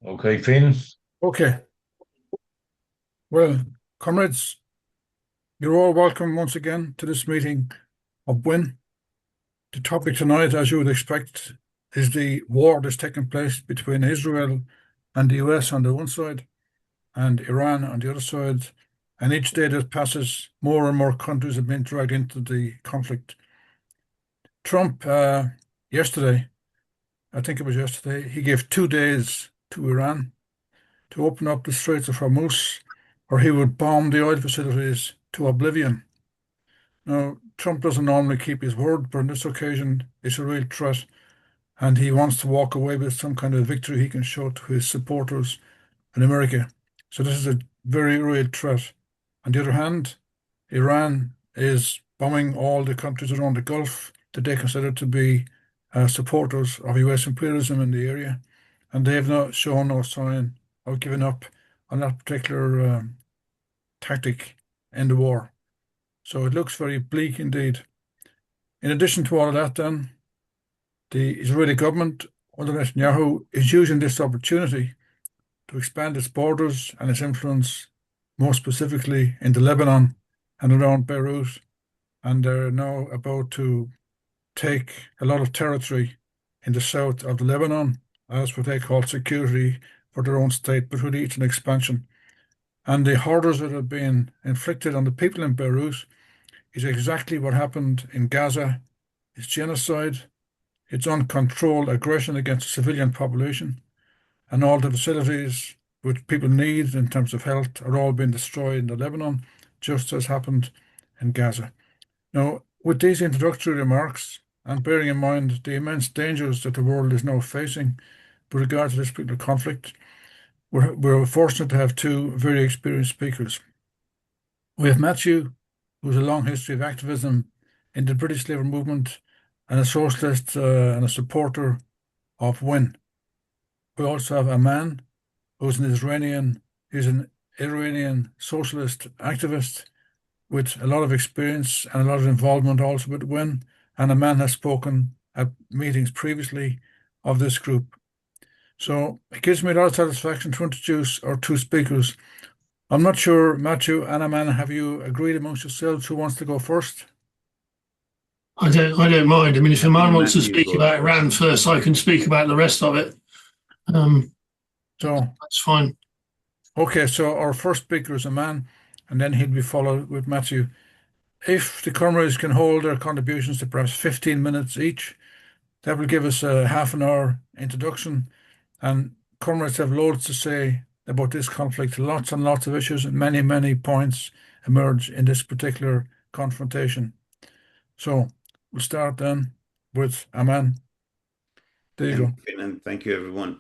Okay, Finn. Okay, well, comrades, you're all welcome once again to this meeting of WIN. The topic tonight, as you would expect, is the war that's taking place between Israel and the US on the one side and Iran on the other side. And each day that passes, more and more countries have been dragged into the conflict. Trump, yesterday, I think it was yesterday, he gave 2 days to Iran to open up the Straits of Hormuz, or he would bomb the oil facilities to oblivion. Now, Trump doesn't normally keep his word, but on this occasion, it's a real threat, and he wants to walk away with some kind of victory he can show to his supporters in America. So this is a very real threat. On the other hand, Iran is bombing all the countries around the Gulf that they consider to be supporters of US imperialism in the area, and they have not shown no sign of giving up on that particular tactic in the war. So it looks very bleak indeed. In addition to all of that, then, the Israeli government under Netanyahu is using this opportunity to expand its borders and its influence, more specifically into Lebanon and around Beirut. And they're now about to take a lot of territory in the south of the Lebanon as what they call security for their own state, but really it's an expansion. And the horrors that have been inflicted on the people in Beirut is exactly what happened in Gaza. It's genocide. It's uncontrolled aggression against the civilian population, and all the facilities which people need in terms of health are all being destroyed in Lebanon, just as happened in Gaza. Now, with these introductory remarks, and bearing in mind the immense dangers that the world is now facing with regard to this particular conflict, we're fortunate to have two very experienced speakers. We have Matthew, who has a long history of activism in the British labour movement and a socialist and a supporter of WIN. We also have Aman, who's he's an Iranian socialist activist with a lot of experience and a lot of involvement also with WIN. And Aman has spoken at meetings previously of this group. So it gives me a lot of satisfaction to introduce our two speakers. I'm not sure, Matthew and Aman, have you agreed amongst yourselves who wants to go first? I don't mind. I mean, if I think Aman wants to Matthew speak goes about first. Iran first, I can speak about the rest of it. Um, So, that's fine. okay, so our first speaker is Aman, and then he'll be followed with Matthew. If the comrades can hold their contributions to perhaps 15 minutes each, that will give us a half an hour introduction. And comrades have loads to say about this conflict. Lots and lots of issues and many, many points emerge in this particular confrontation. So we'll start then with Aman. There you Thank go. you, Finn, and thank you, everyone.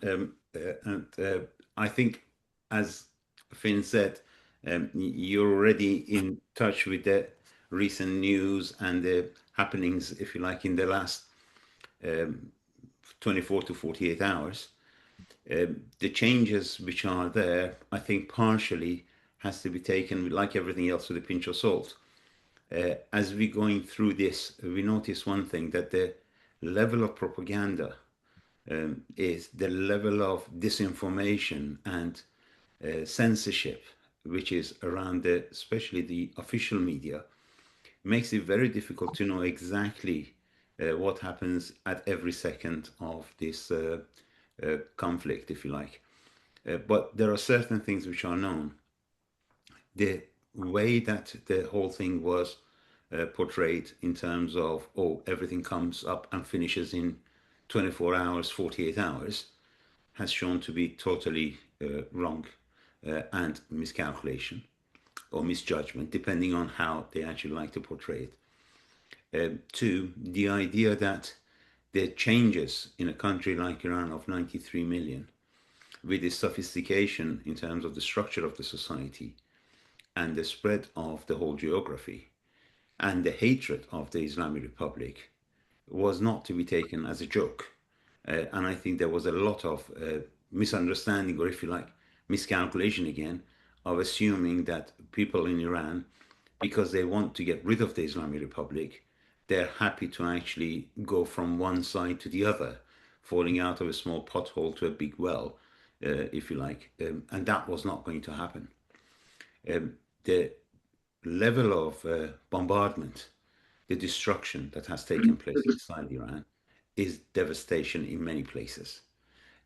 I think, as Finn said, you're already in touch with the recent news and the happenings, if you like, in the last um, 24 to 48 hours. The changes which are there, I think, partially has to be taken, like everything else, with a pinch of salt. As we're going through this, we notice one thing, that the level of propaganda is the level of disinformation and censorship, which is around especially the official media, makes it very difficult to know exactly what happens at every second of this conflict, if you like. But there are certain things which are known. The way that the whole thing was portrayed in terms of, oh, everything comes up and finishes in 24 hours, 48 hours, has shown to be totally wrong and miscalculation or misjudgment, depending on how they actually like to portray it. Two, the idea that the changes in a country like Iran of 93 million, with the sophistication in terms of the structure of the society and the spread of the whole geography and the hatred of the Islamic Republic, was not to be taken as a joke. And I think there was a lot of misunderstanding, or if you like, miscalculation again, of assuming that people in Iran, because they want to get rid of the Islamic Republic, they're happy to actually go from one side to the other, falling out of a small pothole to a big well, if you like, and that was not going to happen. The level of bombardment, the destruction that has taken place inside Iran is devastation in many places.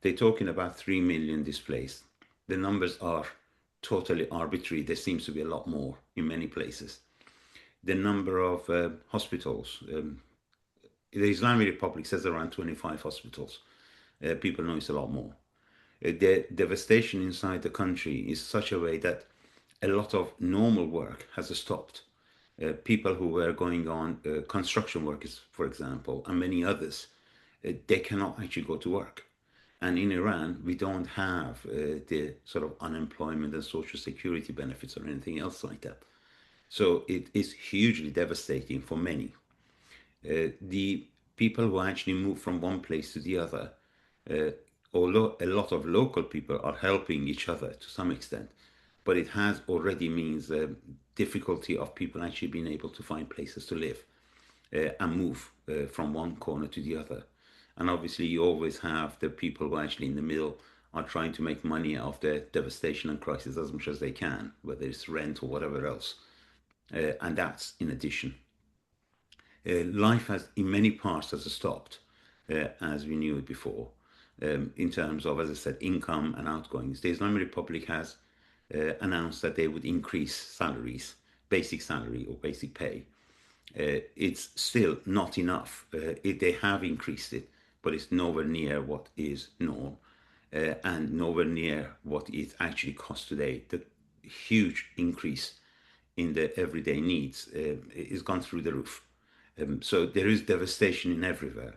They're talking about 3 million displaced. The numbers are totally arbitrary. There seems to be a lot more in many places. The number of hospitals, the Islamic Republic says around 25 hospitals. People know it's a lot more. The devastation inside the country is such a way that a lot of normal work has stopped. People who were going on construction workers, for example, and many others, they cannot actually go to work. And in Iran, we don't have the sort of unemployment and social security benefits or anything else like that. So it is hugely devastating for many. The people who actually move from one place to the other, although a lot of local people are helping each other to some extent, but it has already means difficulty of people actually being able to find places to live and move from one corner to the other. And obviously, you always have the people who actually in the middle are trying to make money off the devastation and crisis as much as they can, whether it's rent or whatever else. And that's in addition. Life has, in many parts, has stopped as we knew it before, in terms of, as I said, income and outgoings. The Islamic Republic has announced that they would increase salaries, basic salary or basic pay. It's still not enough. They have increased it, but it's nowhere near what is norm and nowhere near what it actually costs today. The huge increase in the everyday needs is gone through the roof. So there is devastation in everywhere.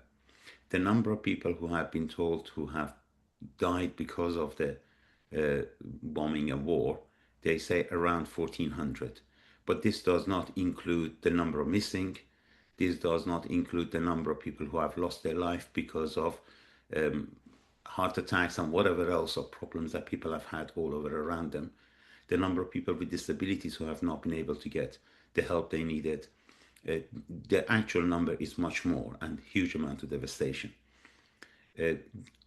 The number of people who have been told who have died because of the bombing and war, they say around 1,400. But this does not include the number of missing. This does not include the number of people who have lost their life because of heart attacks and whatever else of problems that people have had all over around them. The number of people with disabilities who have not been able to get the help they needed. The actual number is much more and huge amount of devastation.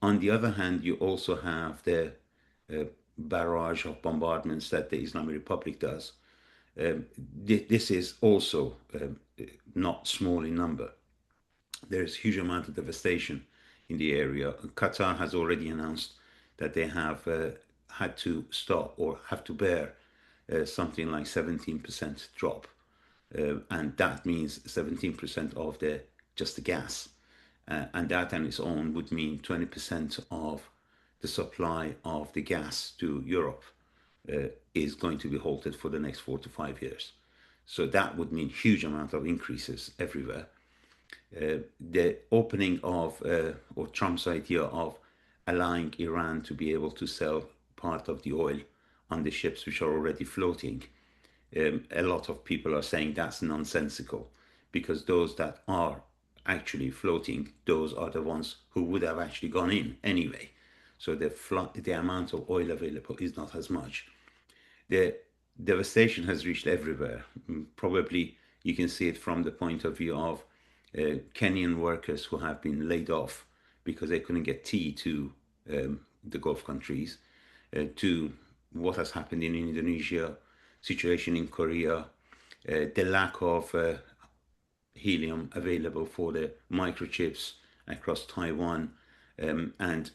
On the other hand, you also have the barrage of bombardments that the Islamic Republic does. This is also not small in number. There is huge amount of devastation in the area. Qatar has already announced that they have had to stop or have to bear something like 17% drop. And that means 17% of just the gas. And that on its own would mean 20% of the supply of the gas to Europe is going to be halted for the next 4 to 5 years. So that would mean huge amount of increases everywhere. The opening of, or Trump's idea of allowing Iran to be able to sell part of the oil on the ships which are already floating, a lot of people are saying that's nonsensical, because those that are actually floating, those are the ones who would have actually gone in anyway. So the amount of oil available is not as much. The devastation has reached everywhere. Probably you can see it from the point of view of Kenyan workers who have been laid off because they couldn't get tea to the Gulf countries, to what has happened in Indonesia, situation in Korea, the lack of helium available for the microchips across Taiwan, and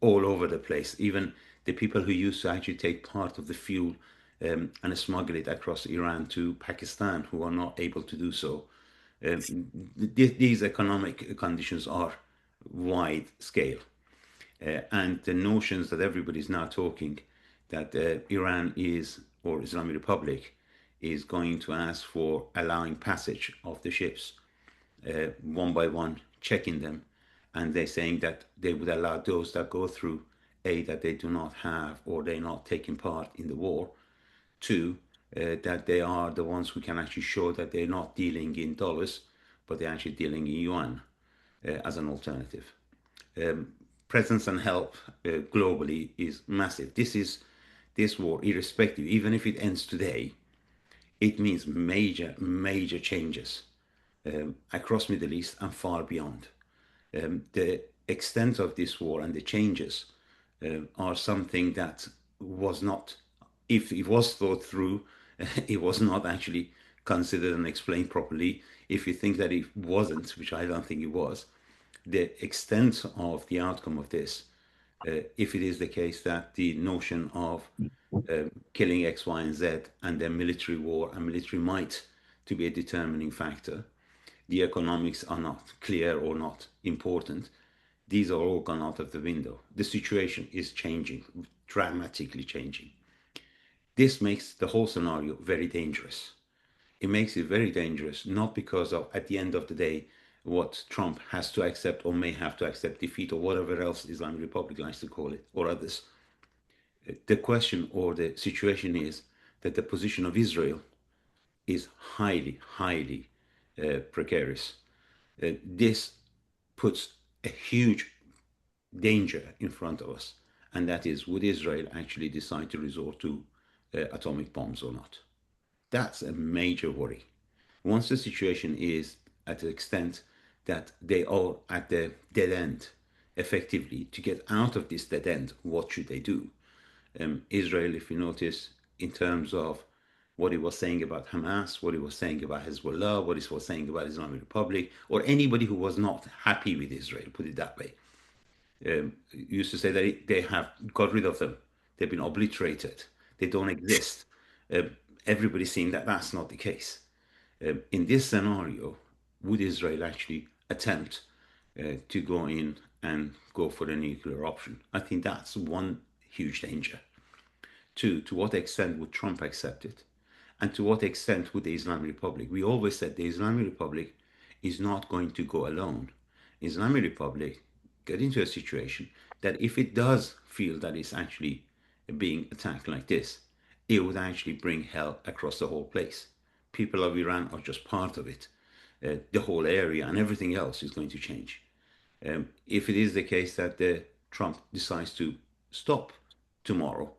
all over the place. Even the people who used to actually take part of the fuel and smuggle it across Iran to Pakistan, who are not able to do so. These economic conditions are wide scale. And the notions that everybody is now talking that Iran is, or Islamic Republic, is going to ask for allowing passage of the ships one by one, checking them, and they're saying that they would allow those that go through, A, that they do not have or they're not taking part in the war, two, that they are the ones who can actually show that they're not dealing in dollars, but they're actually dealing in yuan as an alternative. Presence and help globally is massive. This war, irrespective, even if it ends today, it means major changes across Middle East and far beyond. The extent of this war and the changes are something that was not, if it was thought through, it was not actually considered and explained properly. If you think that it wasn't, which I don't think it was, the extent of the outcome of this, if it is the case that the notion of killing X, Y, and Z, and then military war and military might to be a determining factor, the economics are not clear or not important. These are all gone out of the window. The situation is changing, dramatically changing. This makes the whole scenario very dangerous. It makes it very dangerous, not because of, at the end of the day, what Trump has to accept or may have to accept defeat or whatever else Islamic Republic likes to call it, or others. The question or the situation is that the position of Israel is highly, highly precarious. This puts a huge danger in front of us, and that is, would Israel actually decide to resort to atomic bombs or not? That's a major worry. Once the situation is at the extent that they are at the dead end, effectively, to get out of this dead end, what should they do? Israel, if you notice, in terms of what he was saying about Hamas, what he was saying about Hezbollah, what he was saying about Islamic Republic, or anybody who was not happy with Israel, put it that way, used to say that they have got rid of them. They've been obliterated. They don't exist. Everybody's seeing that that's not the case. In this scenario, would Israel actually attempt to go in and go for a nuclear option? I think that's one huge danger. Two, to what extent would Trump accept it? And to what extent would the Islamic Republic? We always said the Islamic Republic is not going to go alone. Islamic Republic get into a situation that if it does feel that it's actually being attacked like this, it would actually bring hell across the whole place. People of Iran are just part of it. The whole area and everything else is going to change. If it is the case that Trump decides to stop tomorrow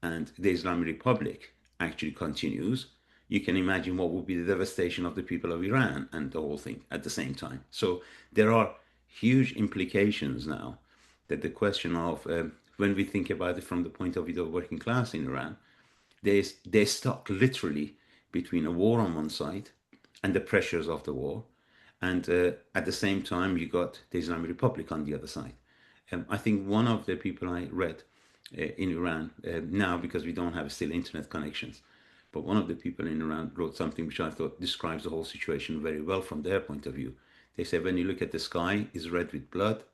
and the Islamic Republic actually continues, you can imagine what would be the devastation of the people of Iran and the whole thing at the same time. So there are huge implications now that the question of when we think about it from the point of view of the working class in Iran, they're stuck literally between a war on one side and the pressures of the war. And at the same time, you got the Islamic Republic on the other side. I think one of the people I read in Iran now, because we don't have still internet connections, but one of the people in Iran wrote something which I thought describes the whole situation very well from their point of view. They said when you look at the sky, it's red with blood.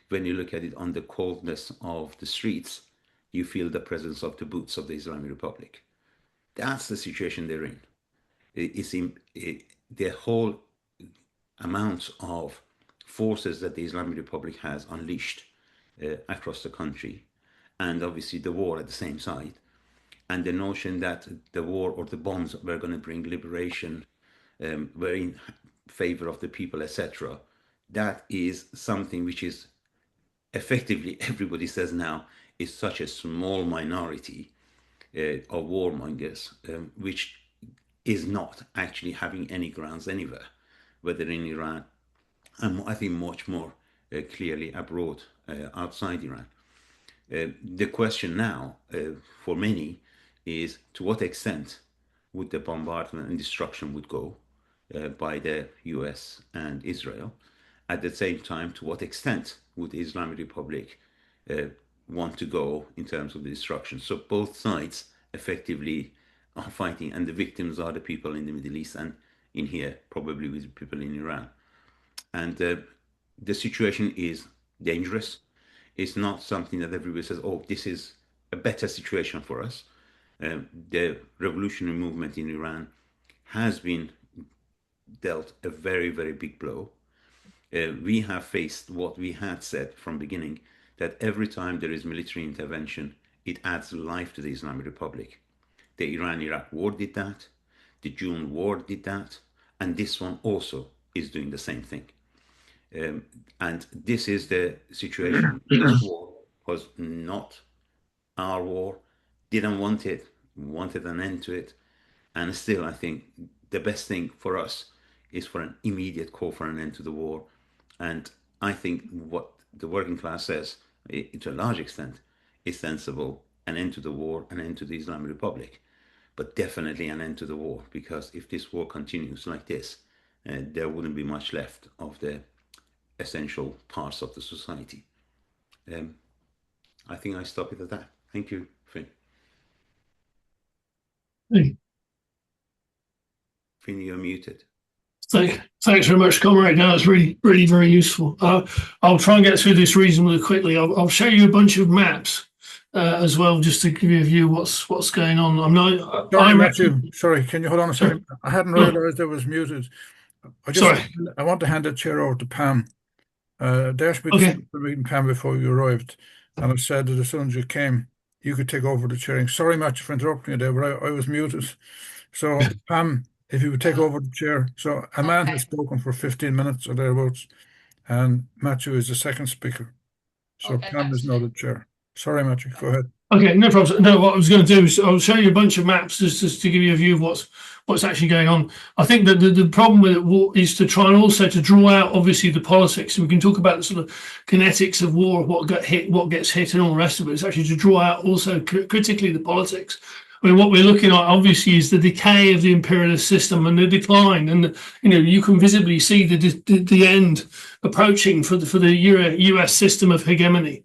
When you look at it on the coldness of the streets, you feel the presence of the boots of the Islamic Republic. That's the situation they're in. The whole amount of forces that the Islamic Republic has unleashed across the country, and obviously the war at the same side, and the notion that the war or the bombs were going to bring liberation, were in favor of the people, etc. That is something which is effectively, everybody says now, is such a small minority of warmongers, which is not actually having any grounds anywhere, whether in Iran, and I think much more clearly abroad, outside Iran. The question now for many is to what extent would the bombardment and destruction would go by the US and Israel. At the same time, to what extent would the Islamic Republic want to go in terms of the destruction? So both sides effectively are fighting, and the victims are the people in the Middle East and in here, probably with people in Iran. And the situation is dangerous. It's not something that everybody says, oh, this is a better situation for us. The revolutionary movement in Iran has been dealt a very, very big blow. We have faced what we had said from beginning, that every time there is military intervention, it adds life to the Islamic Republic. The Iran-Iraq war did that, the June war did that, and this one also is doing the same thing. And this is the situation. This war was not our war, didn't want it, wanted an end to it. And still, I think the best thing for us is for an immediate call for an end to the war. And I think what the working class says, to a large extent, is sensible. An end to the war, an end to the Islamic Republic, but definitely an end to the war, because if this war continues like this, there wouldn't be much left of the essential parts of the society. I think I stop it at that. Thank you, Finn. Finn, you're muted. Thanks very much, comrade. No, it's really, really very useful. I'll try and get through this reasonably quickly. I'll show you a bunch of maps as well, just to give you a view what's going on. Sorry, Matthew. Sorry, can you hold on a second? I hadn't realised it was muted. I want to hand the chair over to Pam. They asked me to meet Pam before you arrived, and I said that as soon as you came, you could take over the chairing. Sorry, Matthew, for interrupting you there, but I was muted. So, Pam, if you would take over the chair. So, Aman has spoken for 15 minutes or thereabouts, and Matthew is the second speaker. So, Pam is now the chair. Sorry, Matthew, go ahead. Okay, no problem. No, what I was going to do is I'll show you a bunch of maps just to give you a view of what's actually going on. I think that the problem with it is to try and also to draw out, obviously, the politics. And we can talk about the sort of kinetics of war, what gets hit, and all the rest of it. It's actually to draw out also critically the politics. I mean, what we're looking at, obviously, is the decay of the imperialist system and the decline. And, you can visibly see the end approaching for the US system of hegemony.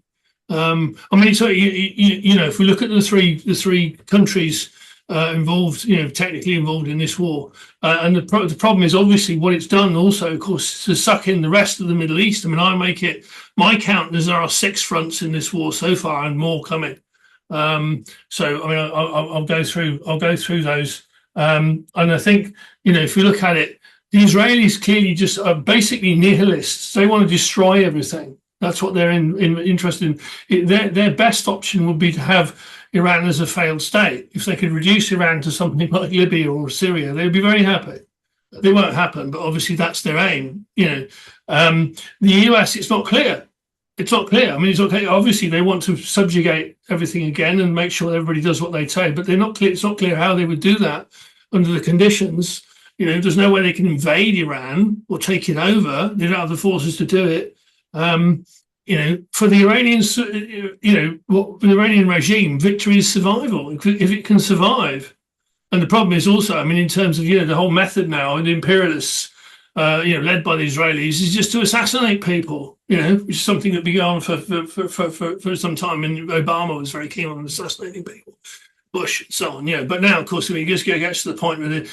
I mean, so if we look at the three countries involved, technically involved in this war, and the problem is obviously what it's done also, of course, to suck in the rest of the Middle East. I mean, my count is there are 6 fronts in this war so far, and more coming. So I mean, I'll go through those, and I think if we look at it, the Israelis clearly just are basically nihilists. They want to destroy everything. That's what they're interested in. Their best option would be to have Iran as a failed state. If they could reduce Iran to something like Libya or Syria, they'd be very happy. They won't happen, but obviously that's their aim. The US, it's not clear. It's not clear. I mean, it's okay. Obviously, they want to subjugate everything again and make sure everybody does what they say, but they're not clear. It's not clear how they would do that under the conditions. There's no way they can invade Iran or take it over. They don't have the forces to do it. For the Iranians, the Iranian regime, victory is survival if it can survive. And the problem is also, I mean, in terms of the whole method now, and the imperialists, led by the Israelis, is just to assassinate people. Which is something that began for some time, and Obama was very keen on assassinating people. Bush, and so on, But now, of course, it just gets to the point where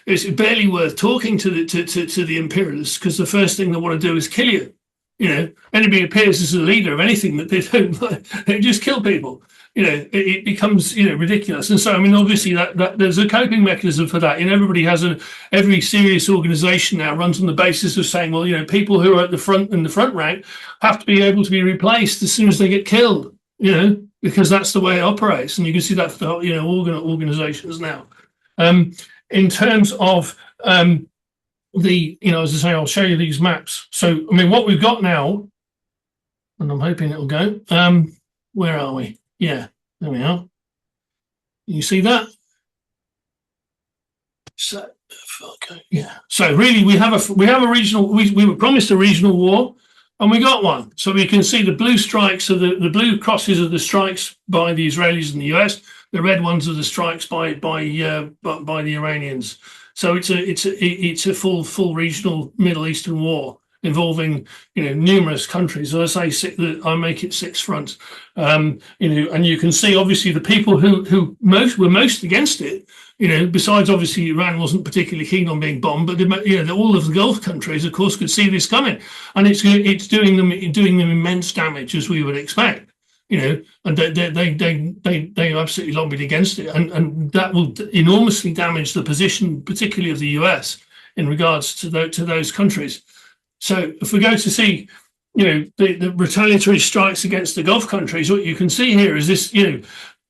it's barely worth talking to the imperialists, because the first thing they want to do is kill you. Anybody appears as a leader of anything that they don't like, they just kill people. It becomes ridiculous. And so, I mean, obviously that there's a coping mechanism for that. Everybody has every serious organization now runs on the basis of saying, well, people who are at the front in the front rank have to be able to be replaced as soon as they get killed. Because that's the way it operates, and you can see that for the whole, organizations now. In terms of as I say, I'll show you these maps. So, I mean, what we've got now, and I'm hoping it'll go. Where are we? Yeah, there we are. You see that? So, okay, yeah. So, really, we have a regional. We were promised a regional war, and we got one. So we can see the blue strikes of the blue crosses of the strikes by the Israelis and the US. The red ones are the strikes by the Iranians. So it's a full regional Middle Eastern war involving numerous countries. As I say, I make it 6 fronts. And you can see obviously the people who were most against it. Besides obviously Iran wasn't particularly keen on being bombed, but all of the Gulf countries, of course, could see this coming, and it's doing them immense damage, as we would expect. And they absolutely lobbied against it, and that will enormously damage the position, particularly of the US, in regards to those countries. So if we go to see, the retaliatory strikes against the Gulf countries, what you can see here is this,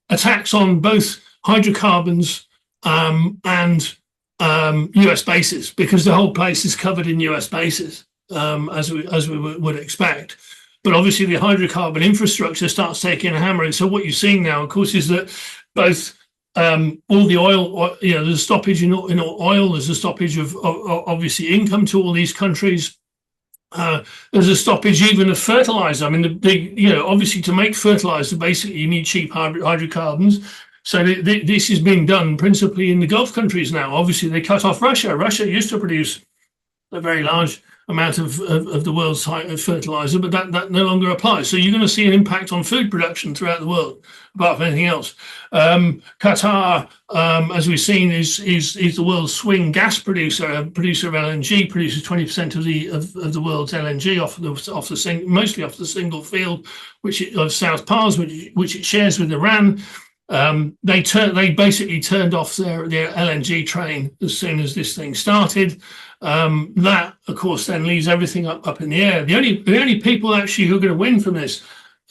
attacks on both hydrocarbons and US bases, because the whole place is covered in US bases, as we would expect. But obviously the hydrocarbon infrastructure starts taking a hammer. And so what you're seeing now, of course, is that both all the oil, there's a stoppage in oil, there's a stoppage of obviously income to all these countries. There's a stoppage even of fertilizer. I mean, obviously to make fertilizer, basically you need cheap hydrocarbons. So this is being done principally in the Gulf countries now. Obviously, they cut off Russia. Russia used to produce a very large amount of the world's fertilizer, but that no longer applies. So you're going to see an impact on food production throughout the world, apart from anything else. Qatar, as we've seen, is the world's swing gas producer, a producer of LNG, produces 20% of the world's LNG mostly off the single field, of South Pars, which it shares with Iran. They basically turned off their LNG train as soon as this thing started. That, of course, then leaves everything up in the air. The only people actually who are going to win from this,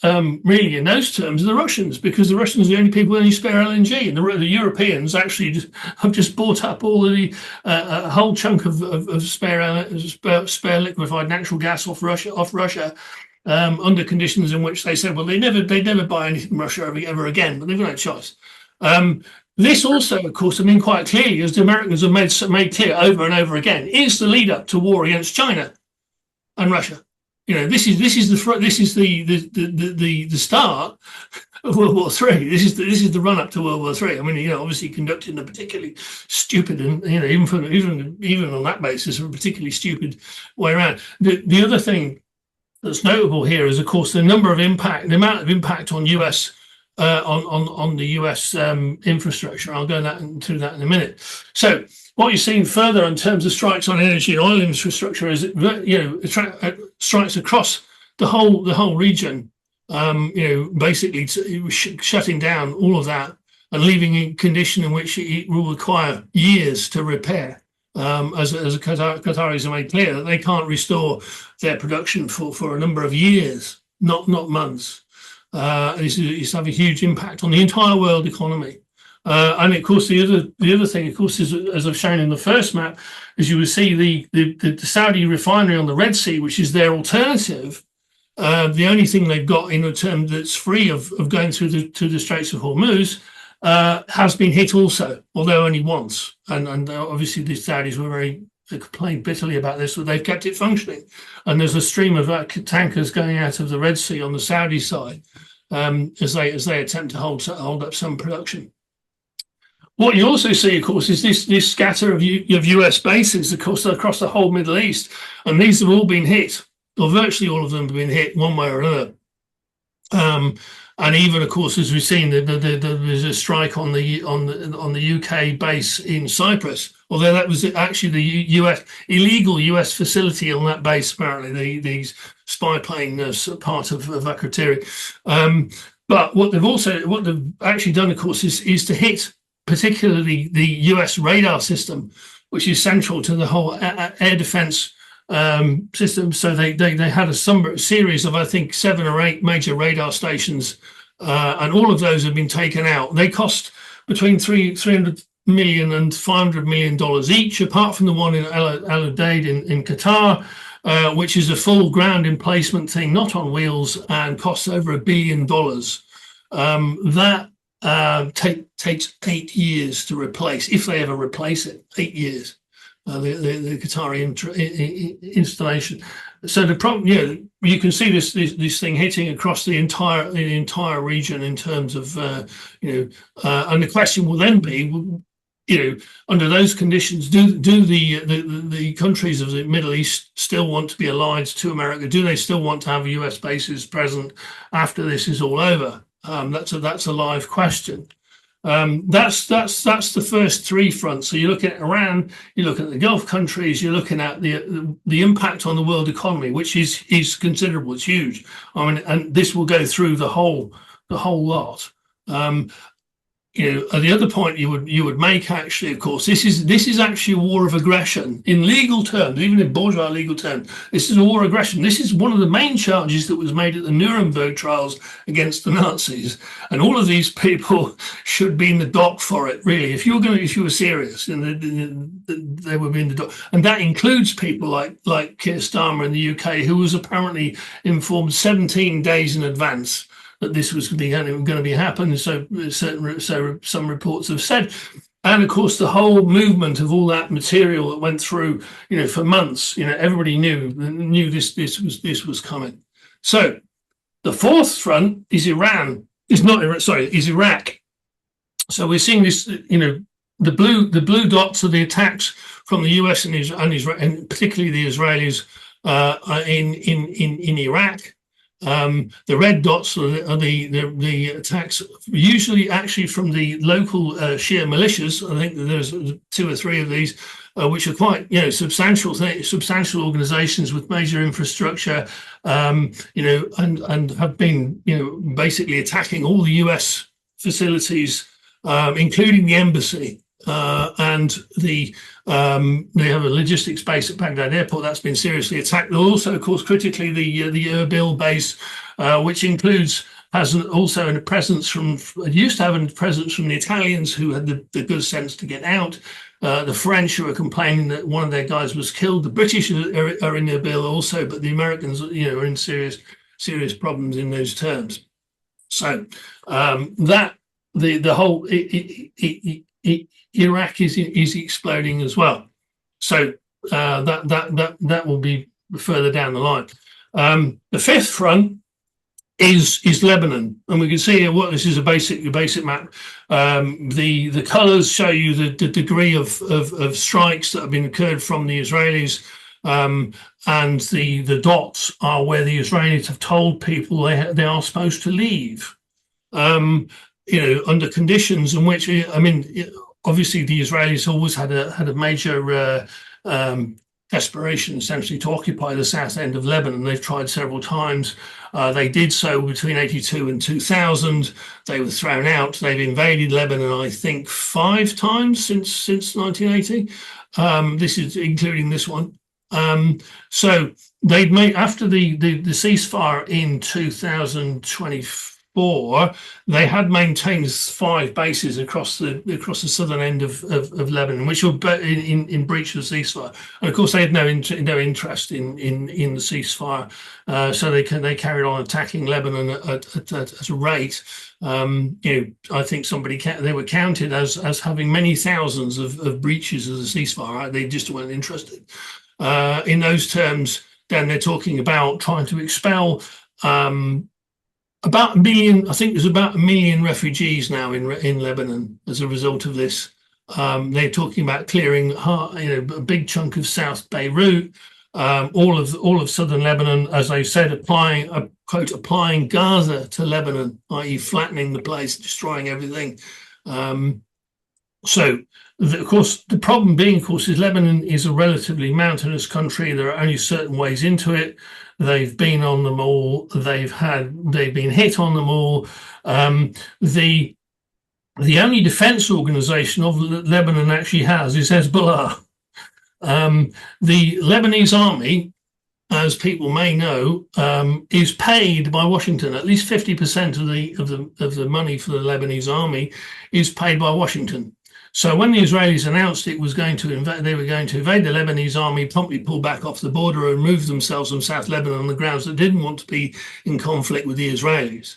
really in those terms, are the Russians, because the Russians are the only people who only spare LNG, and the Europeans actually have just bought up all of the a whole chunk of spare liquefied natural gas off Russia. Under conditions in which they said, well, they never buy anything from Russia ever again, but they've got no choice. This also, of course, I mean, quite clearly, as the Americans have made clear over and over again, is the lead up to war against China and Russia. This is the start of World War III. This is the run up to World War III. I mean, obviously conducted in a particularly stupid and even on that basis, a particularly stupid way around. The other thing that's notable here is, of course, the amount of impact on US on the US infrastructure. I'll go through that in a minute. So what you're seeing further in terms of strikes on energy and oil infrastructure is, strikes across the whole region. Basically shutting down all of that and leaving a condition in which it will require years to repair. As the Qataris have made clear, that they can't restore their production for a number of years, not months. This have a huge impact on the entire world economy. And of course, the other thing, of course, is, as I've shown in the first map, is you will see the Saudi refinery on the Red Sea, which is their alternative. The only thing they've got in a term that's free of going through the Straits of Hormuz has been hit also, although only once. And obviously the Saudis they complained bitterly about this, but they've kept it functioning. And there's a stream of tankers going out of the Red Sea on the Saudi side as they attempt to hold up some production. What you also see, of course, is this scatter of US bases, of course, across the whole Middle East. And these have all been hit, or virtually all of them have been hit one way or another. And even, of course, as we've seen, there's a strike on the UK base in Cyprus, although that was actually the illegal US facility on that base. Apparently, these spy planes part of Akrotiri. But what they've actually done, of course, is to hit particularly the US radar system, which is central to the whole air defense system. So they had a series of, I think, 7 or 8 major radar stations, and all of those have been taken out. They cost between $300 million and $500 million each, apart from the one in Al Udeid in Qatar, which is a full ground emplacement thing, not on wheels, and costs over $1 billion. That takes 8 years to replace, if they ever replace it. 8 years. The Qatari installation. So the problem, you can see this thing hitting across the entire region in terms of, and the question will then be, under those conditions, do the countries of the Middle East still want to be allied to America? Do they still want to have US bases present after this is all over? That's a live question. That's the first 3 fronts. So you look at Iran, you look at the Gulf countries, you're looking at the impact on the world economy, which is considerable. It's huge. I mean, and this will go through the whole lot. The other point you would make, actually, of course, this is actually a war of aggression in legal terms, even in bourgeois legal terms. This is a war of aggression. This is one of the main charges that was made at the Nuremberg trials against the Nazis, and all of these people should be in the dock for it. Really, if you were serious, they would be in the dock, and that includes people like Keir Starmer in the UK, who was apparently informed 17 days in advance that this was going to be happening. So some reports have said, And of course, the whole movement of all that material that went through, for months, everybody knew this was coming. So the fourth front is is Iraq. So we're seeing this, the blue dots are the attacks from the US and Israel, and particularly the Israelis in Iraq. The red dots are the attacks, usually actually from the local Shia militias. I think that there's 2 or 3 of these, which are quite substantial organizations with major infrastructure, and have been basically attacking all the US facilities, including the embassy. And they have a logistics base at Baghdad Airport that's been seriously attacked. Also, of course, critically, the Erbil base, which has also a presence used to have a presence from the Italians, who had the good sense to get out. The French, who are complaining that one of their guys was killed. The British are in Erbil also, but the Americans, are in serious problems in those terms. So the whole Iraq is exploding as well. So that will be further down the line. The fifth front is Lebanon, and we can see what this is a basic map. The colours show you the degree of strikes that have been occurred from the Israelis, and the dots are where the Israelis have told people they are supposed to leave. Under conditions in which, obviously the Israelis always had a major aspiration, essentially, to occupy the south end of Lebanon. They've tried several times. They did so between 82 and 2000. They were thrown out. They've invaded Lebanon, I think, 5 times since 1980. This is including this one. So they've made, after the ceasefire in 2024, they had maintained 5 bases across the southern end of Lebanon, which were in breach of the ceasefire. And of course, they had no interest in the ceasefire, so they carried on attacking Lebanon at a rate. I think they were counted as having many thousands of breaches of the ceasefire. Right? They just weren't interested. In those terms, then they're talking about trying to expel. About 1 million, I think there's about 1 million refugees now in Lebanon as a result of this. They're talking about clearing, a big chunk of South Beirut, all of southern Lebanon, as they said, applying Gaza to Lebanon, i.e., flattening the place, destroying everything. Of course, the problem being, of course, is Lebanon is a relatively mountainous country. There are only certain ways into it. They've been on them all. They've been hit on them all. The only defense organization of Lebanon actually has is Hezbollah. The Lebanese army, as people may know, is paid by Washington. At least 50% of the money for the Lebanese army is paid by Washington. So when the Israelis announced it was going to they were going to invade the Lebanese army, promptly pulled back off the border and moved themselves from South Lebanon on the grounds that didn't want to be in conflict with the Israelis.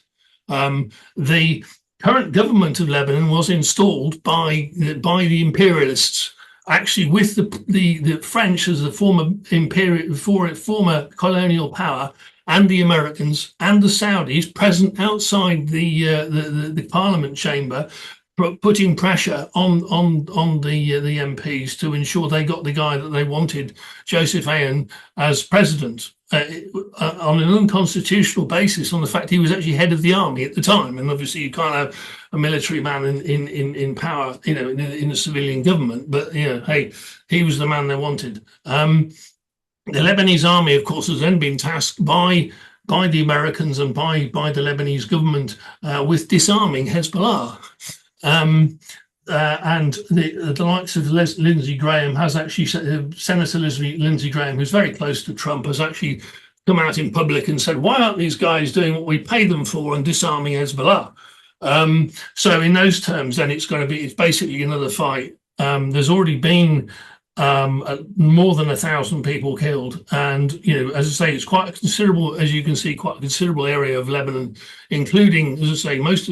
The current government of Lebanon was installed by the Imperialists, actually with the French as the former colonial power, and the Americans and the Saudis present outside the Parliament chamber, putting pressure on the MPs to ensure they got the guy that they wanted, Joseph Aoun, as president, on an unconstitutional basis, on the fact he was actually head of the army at the time. And obviously you can't have a military man in power, in a civilian government, but hey, he was the man they wanted. The Lebanese army, of course, has then been tasked by the Americans and by the Lebanese government with disarming Hezbollah. And the likes of Lindsey Graham has actually, Senator Lindsey Graham, who's very close to Trump, has actually come out in public and said, why aren't these guys doing what we pay them for and disarming Hezbollah? So in those terms, then it's basically another fight. There's already been more than 1,000 people killed. And, as I say, it's quite a considerable, as you can see, quite a considerable area of Lebanon, including, as I say, much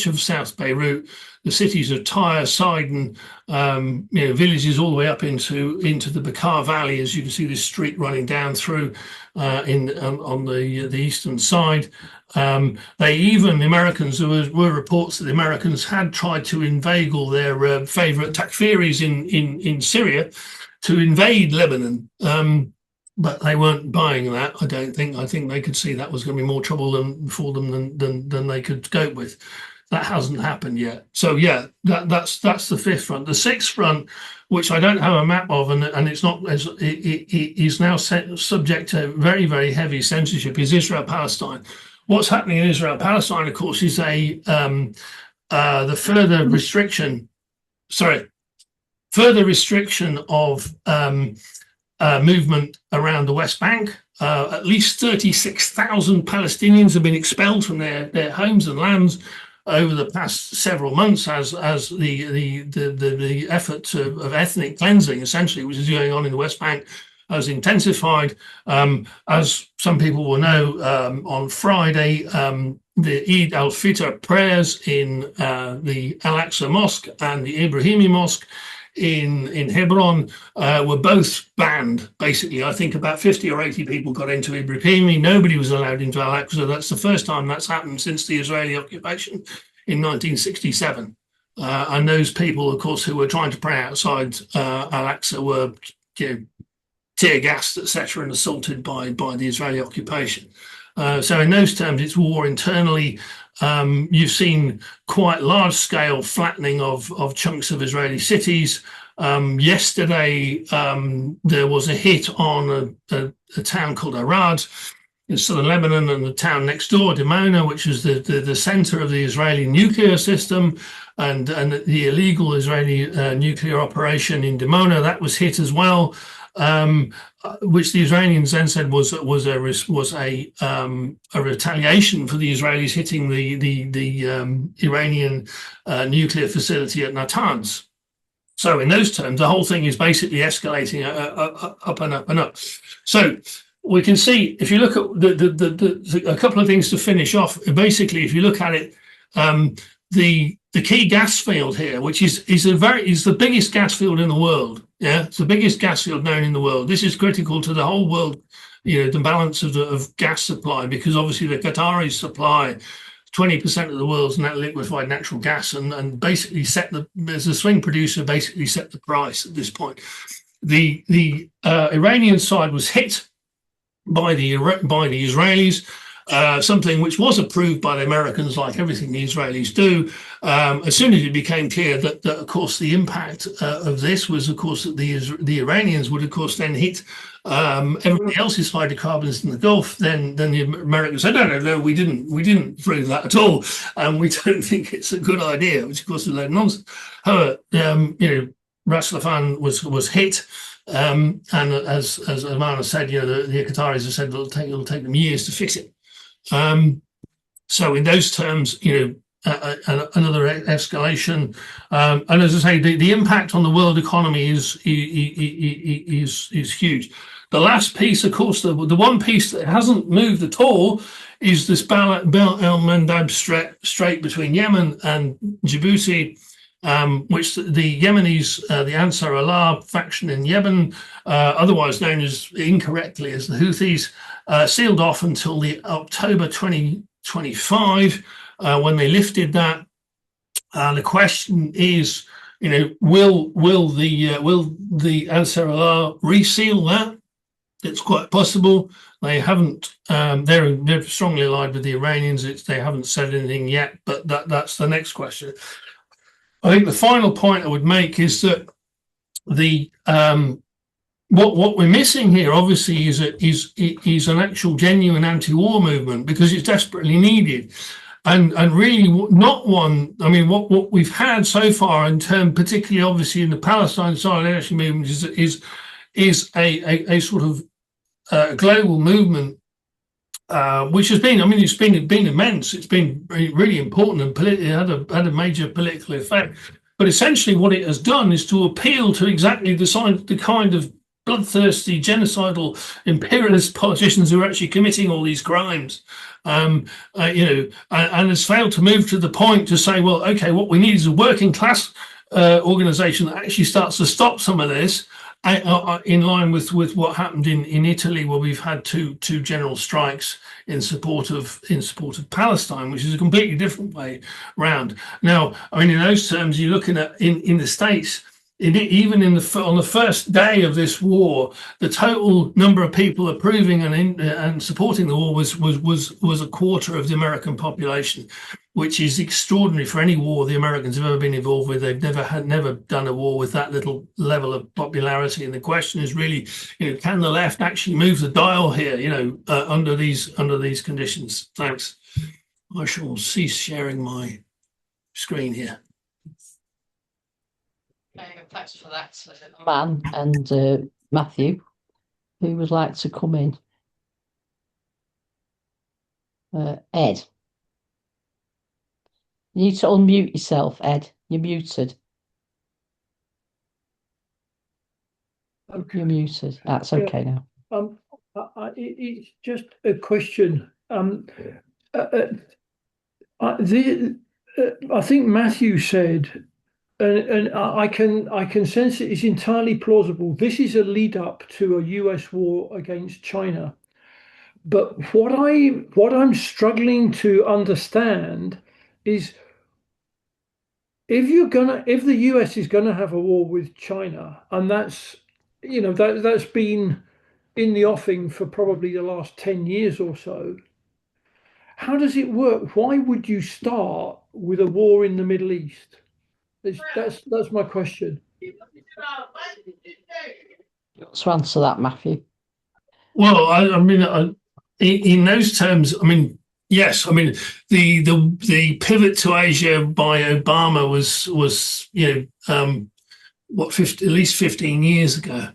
of South Beirut. the cities of Tyre, Sidon, villages all the way up into the Bekaa Valley, as you can see this street running down through on the eastern side. The Americans, there were reports that the Americans had tried to inveigle their favourite Takfiris in Syria to invade Lebanon. But they weren't buying that, I don't think. I think they could see that was going to be more trouble for them than they could cope with. That hasn't happened yet. So yeah, that's the fifth front. The sixth front, which I don't have a map of, and it's not, it is now subject to very, very heavy censorship, is Israel-Palestine. What's happening in Israel-Palestine, of course, is the further restriction of movement around the West Bank. At least 36,000 Palestinians have been expelled from their homes and lands over the past several months as the effort of ethnic cleansing, essentially, which is going on in the West Bank, has intensified. As some people will know, on Friday, the Eid al-Fitr prayers in the Al-Aqsa Mosque and the Ibrahimi Mosque in Hebron were both banned, basically. I think about 50 or 80 people got into Ibrahimi. Nobody was allowed into Al-Aqsa. That's the first time that's happened since the Israeli occupation in 1967. And those people, of course, who were trying to pray outside Al-Aqsa were tear gassed, etc., and assaulted by the Israeli occupation. So in those terms, it's war internally. You've seen quite large-scale flattening of chunks of Israeli cities. Yesterday, there was a hit on a town called Arad in southern Lebanon, and the town next door, Dimona, which is the center of the Israeli nuclear system, and the illegal Israeli nuclear operation in Dimona, that was hit as well. Which the Iranians then said was a retaliation for the Israelis hitting the Iranian nuclear facility at Natanz. So in those terms, the whole thing is basically escalating up and up and up. So we can see, if you look at a couple of things to finish off. Basically, if you look at it, the key gas field here, which is the biggest gas field in the world. Yeah, it's the biggest gas field known in the world. This is critical to the whole world, the balance of gas supply, because obviously the Qataris supply 20% of the world's liquefied natural gas, and basically as a swing producer, basically set the price at this point. The Iranian side was hit by the Israelis. Something which was approved by the Americans, like everything the Israelis do. As soon as it became clear that of course, the impact of this was, of course, that the Iranians would, of course, then hit everybody else's hydrocarbons in the Gulf, then the Americans said, no, we didn't prove that at all, and we don't think it's a good idea, which, of course, is a load of nonsense. However, Ras Laffan was hit. And as Aman said, the Qataris have said it'll take them years to fix it. So in those terms, another escalation, and as I say, the impact on the world economy is huge. The last piece, of course, the one piece that hasn't moved at all is this Bab el-Mandab Strait between Yemen and Djibouti, which the Yemenis, the Ansar Allah faction in Yemen, otherwise known as incorrectly as the Houthis, sealed off until the October 2025, when they lifted that. The question is, will the Ansar Allah reseal that? It's quite possible. They haven't. They're strongly allied with the Iranians. They haven't said anything yet, but that's the next question. I think the final point I would make is that what we're missing here, obviously, is an actual genuine anti-war movement, because it's desperately needed, and really not one. I mean, what we've had so far, in terms, particularly obviously in the Palestine solidarity movement, is a sort of global movement, which has been, it's been immense. It's been really important, and it had a major political effect. But essentially, what it has done is to appeal to exactly the kind of bloodthirsty, genocidal, imperialist politicians who are actually committing all these crimes. And has failed to move to the point to say, well, okay, what we need is a working class organisation that actually starts to stop some of this, in line with what happened in Italy, where we've had two general strikes in support of Palestine, which is a completely different way round. Now, I mean, in those terms, you're looking at in the States. Even on the first day of this war, the total number of people approving and supporting the war was a quarter of the American population, which is extraordinary for any war the Americans have ever been involved with. They've never done a war with that little level of popularity. And the question is really, can the left actually move the dial here? Under these conditions. Thanks. I shall cease sharing my screen here. Thanks for that, Aman and Matthew. Who would like to come in? Ed. You need to unmute yourself, Ed. You're muted. Okay. You're muted. That's okay now. It's just a question. I think Matthew said, and I can sense it is entirely plausible. This is a lead up to a US war against China. But what I'm struggling to understand is if the US is gonna have a war with China, and that's been in the offing for probably the last 10 years or so. How does it work? Why would you start with a war in the Middle East? That's my question. To answer that, Matthew. Well, I mean, in those terms, I mean, yes, I mean the pivot to Asia by Obama was at least 15 years ago,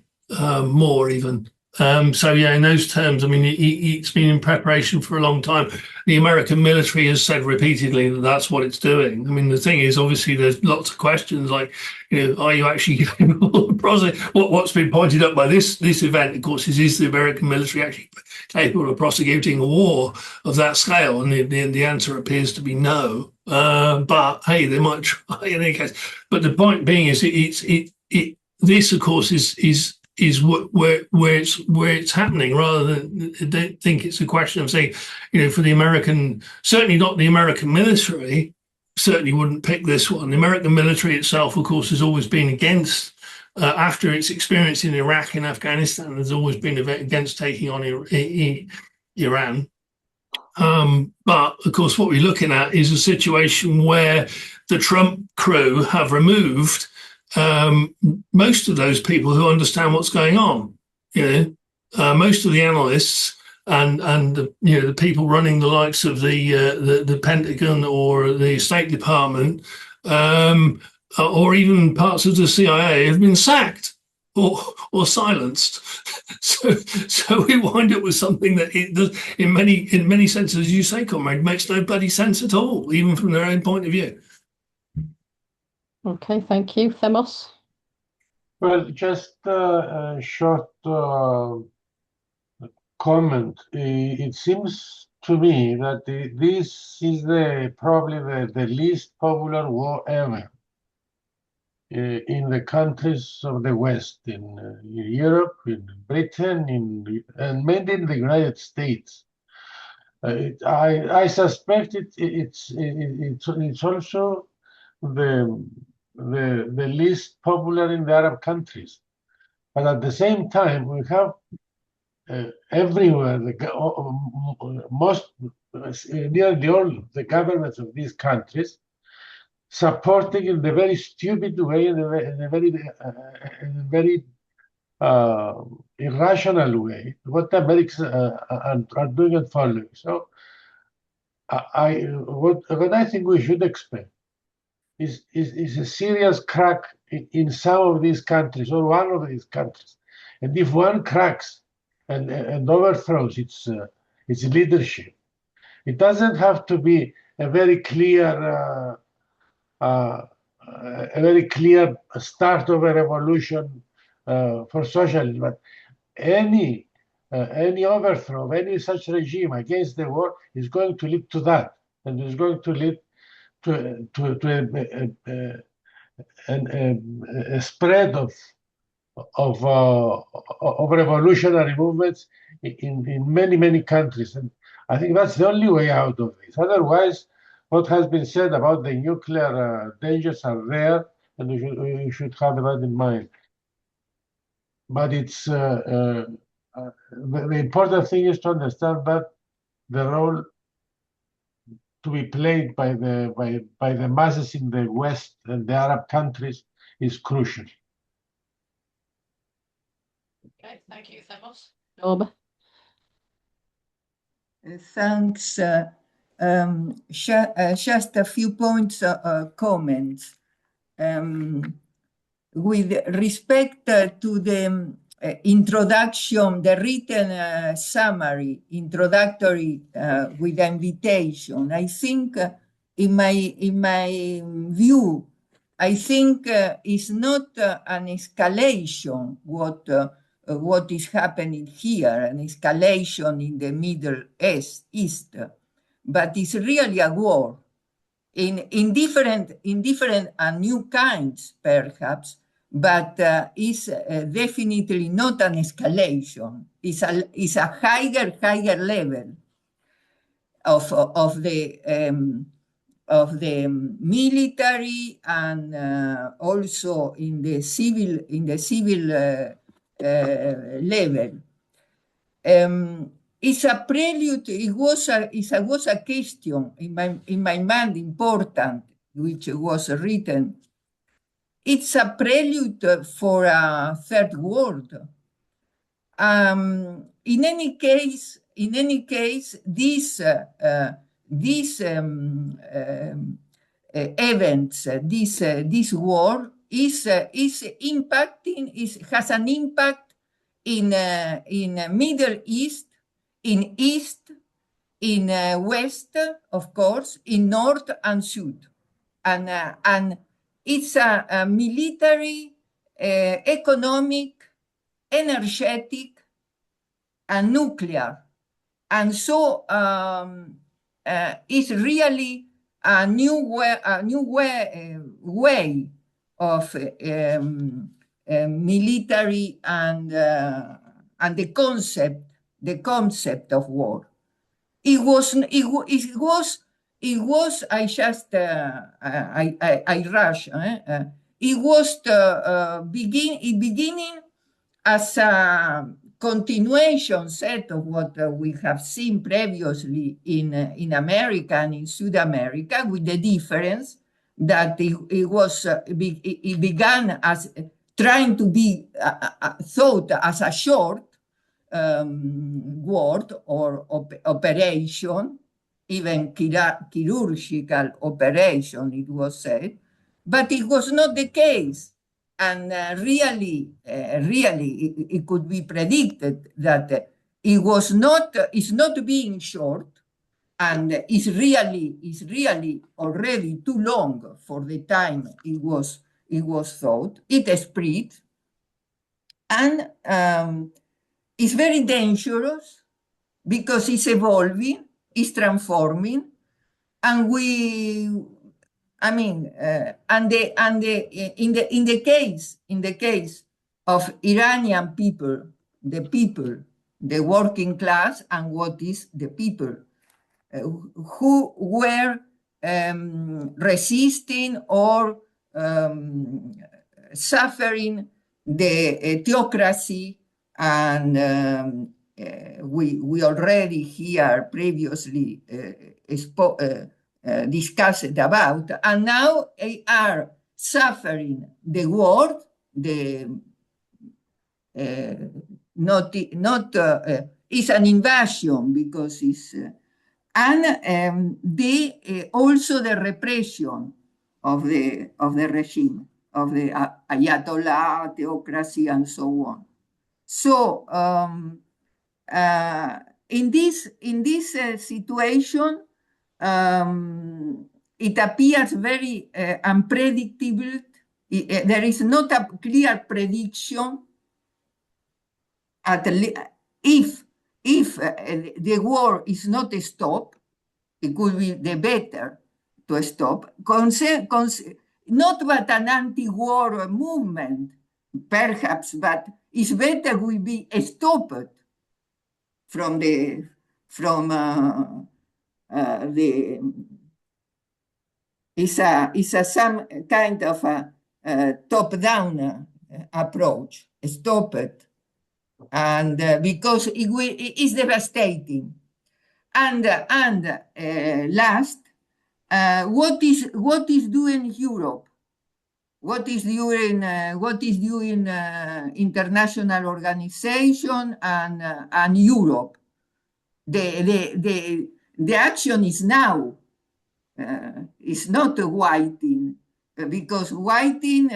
more even. So yeah, in those terms, I mean, it's been in preparation for a long time. The American military has said repeatedly that that's what it's doing. I mean, the thing is, obviously, there's lots of questions like, are you actually capable of prosecuting? What's been pointed out by this event, of course, is the American military actually capable of prosecuting a war of that scale? And the answer appears to be no. But hey, they might try in any case. But the point being is, this, of course, is where it's happening, rather than I don't think it's a question of saying, for the American, certainly not the American military, certainly wouldn't pick this one. The American military itself, of course, has always been against, after its experience in Iraq and Afghanistan, has always been against taking on Iran. But of course, what we're looking at is a situation where the Trump crew have removed most of those people who understand what's going on. Most of the analysts and the people running the likes of the Pentagon or the State Department, or even parts of the CIA have been sacked or silenced. So we wind up with something that it does, in many senses, as you say, comrade, makes no bloody sense at all, even from their own point of view. Okay, thank you. Themos? Well, just a short comment. It seems to me that this is probably the least popular war ever in the countries of the West, in Europe, in Britain, and mainly in the United States. I suspect it's also the least popular in the Arab countries. But at the same time, we have everywhere, nearly all the governments of these countries supporting in a very stupid way, in a very irrational way, what the Americans are doing and following. So what I think we should expect is a serious crack in some of these countries, or one of these countries. And if one cracks and overthrows its leadership, it doesn't have to be a very clear start of a revolution for socialism. But any overthrow of any such regime against the war is going to lead to that, and is going to lead to a spread of revolutionary movements in many countries. And I think that's the only way out of this. Otherwise, what has been said about the nuclear dangers are there, and we should have that in mind. But it's the important thing is to understand that the role to be played by the masses in the West and the Arab countries is crucial. Okay, thank you, Themos. Norma? Thanks. Just a few points, comments. With respect to the introduction, the written summary, introductory with the invitation, I think in my view, I think it's not an escalation what is happening here, an escalation in the Middle East, but it's really a war in different and new kinds, perhaps, but it's definitely not an escalation. It's a higher level of the military and also in the civil level. It's a prelude. It was a question in my mind important, which was written. It's a prelude for a third world. In any case, these events, this war is impacting. Has an impact in Middle East, in East, in West, of course, in North and South, and it's a military, economic, energetic, and nuclear, and so it's really a new way of military and the concept of war. It was. I just I rush. It was beginning as a continuation set of what we have seen previously in America and in South America, with the difference that it began as trying to be thought as a short word or operation, even chirurgical operation, it was said, but it was not the case. And really, it could be predicted that it's not being short, and is really already too long for the time it was thought. It spread, and it's very dangerous because it's evolving, it's transforming, and in the case of Iranian people, the working class, and what is the people who were resisting or suffering the theocracy, and we already here previously discussed about, and now they are suffering the war. It's an invasion because it's and also the repression of the regime, of the Ayatollah theocracy, and so on. So in this situation, it appears very unpredictable. There is not a clear prediction if the war is not stopped, it could be the better to stop. Not but an anti-war movement, perhaps, but it's better will be stopped from the it's a some kind of a top-down approach. Stop it, and because it is devastating. And last, what is doing Europe? What is doing international organization and Europe? The action is now. It's not whiting, because whiting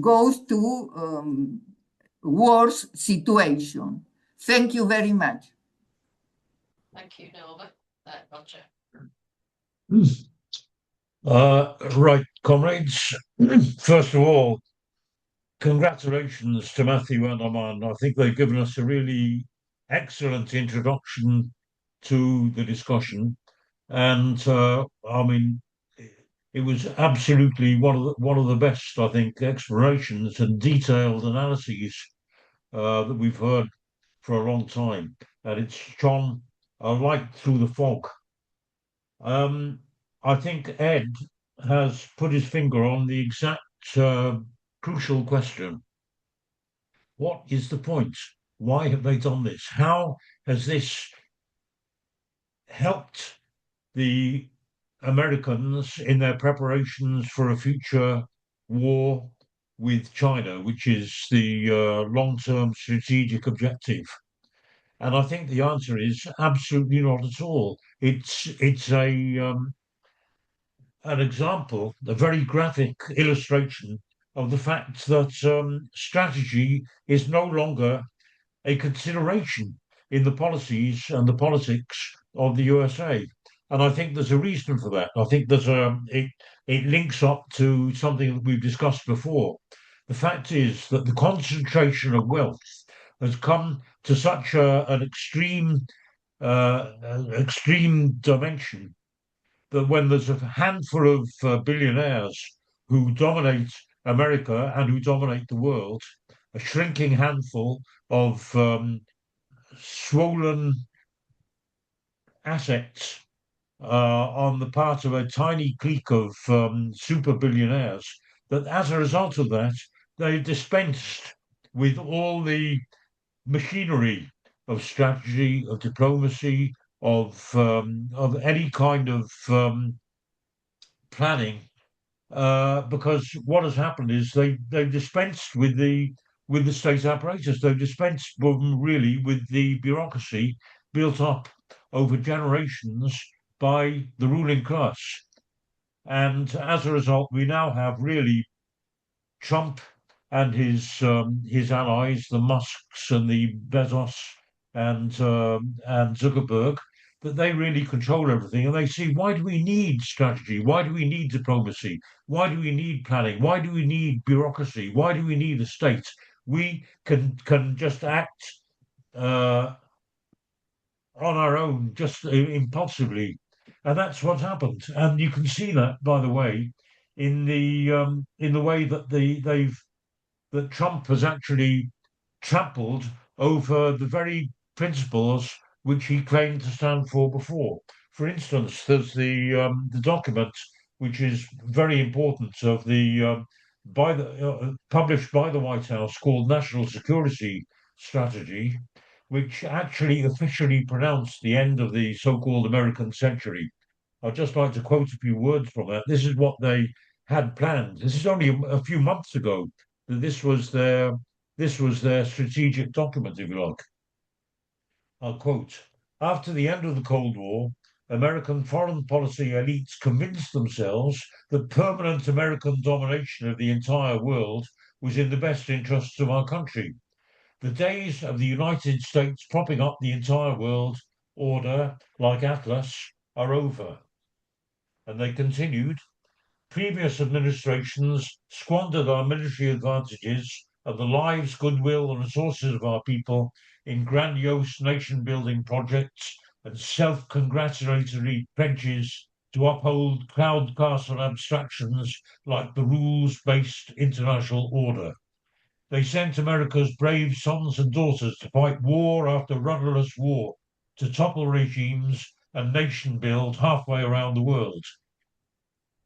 goes to worse situation. Thank you very much. Thank you, Nova. Roger. Right, comrades. First of all, congratulations to Matthew and Aman. I think they've given us a really excellent introduction to the discussion, and I mean, it was absolutely one of the best, I think, explorations and detailed analyses that we've heard for a long time, and it's shone a light through the fog. I think Ed has put his finger on the exact crucial question. What is the point? Why have they done this? How has this helped the Americans in their preparations for a future war with China, which is the long-term strategic objective? And I think the answer is absolutely not at all. It's an example, a very graphic illustration of the fact that strategy is no longer a consideration in the policies and the politics of the USA. And I think there's a reason for that. I think it links up to something that we've discussed before. The fact is that the concentration of wealth has come to such an extreme dimension that when there's a handful of billionaires who dominate America and who dominate the world, a shrinking handful of swollen assets on the part of a tiny clique of super billionaires, that as a result of that, they dispensed with all the machinery of strategy, of diplomacy, of any kind of planning, because what has happened is they've dispensed with the state apparatus. They've dispensed really with the bureaucracy built up over generations by the ruling class, and as a result, we now have really Trump and his allies, the Musks and the Bezos and Zuckerberg, that they really control everything, and they see, why do we need strategy? Why do we need diplomacy? Why do we need planning? Why do we need bureaucracy? Why do we need a state? We can just act on our own, just impulsively, and that's what's happened. And you can see that, by the way, in the way that that Trump has actually trampled over the very principles which he claimed to stand for before. For instance, there's the document which is very important of the published by the White House, called National Security Strategy, which actually officially pronounced the end of the so-called American century. I'd just like to quote a few words from that. This is what they had planned. This is only a few months ago that this was their strategic document, if you like. I'll quote: "After the end of the Cold War, American foreign policy elites convinced themselves that permanent American domination of the entire world was in the best interests of our country. The days of the United States propping up the entire world order like Atlas are over." And they continued: "Previous administrations squandered our military advantages and the lives, goodwill, and resources of our people in grandiose nation-building projects and self-congratulatory pledges to uphold cloud castle abstractions like the rules-based international order. They sent America's brave sons and daughters to fight war after rudderless war, to topple regimes and nation build halfway around the world.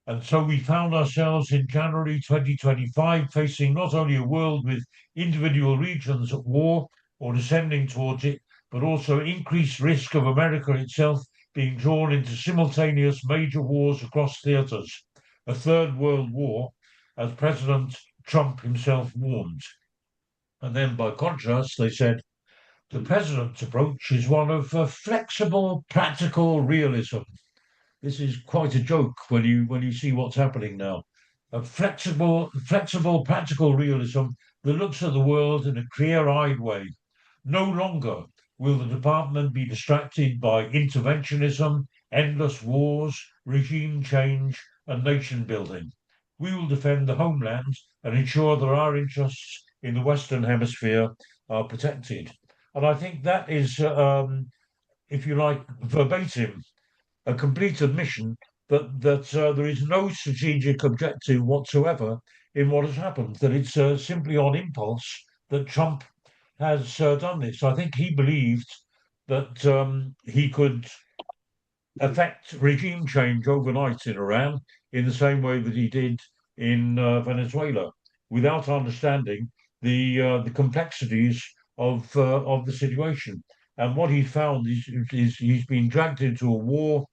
And so we found ourselves in January 2025 facing not only a world with individual regions at war or descending towards it, but also increased risk of America itself being drawn into simultaneous major wars across theatres, a third world war, as President Trump himself warned. And then by contrast, they said, the president's approach is one of flexible, practical realism. This is quite a joke when you see what's happening now. A flexible, practical realism that looks at the world in a clear-eyed way. No longer will the department be distracted by interventionism, endless wars, regime change, and nation building. We will defend the homeland and ensure that our interests in the Western Hemisphere are protected. And I think that is, if you like, verbatim a complete admission that there is no strategic objective whatsoever in what has happened, that it's simply on impulse that Trump has done this. I think he believed that he could affect regime change overnight in Iran in the same way that he did in Venezuela, without understanding the complexities of the situation. And what he found is he's been dragged into a war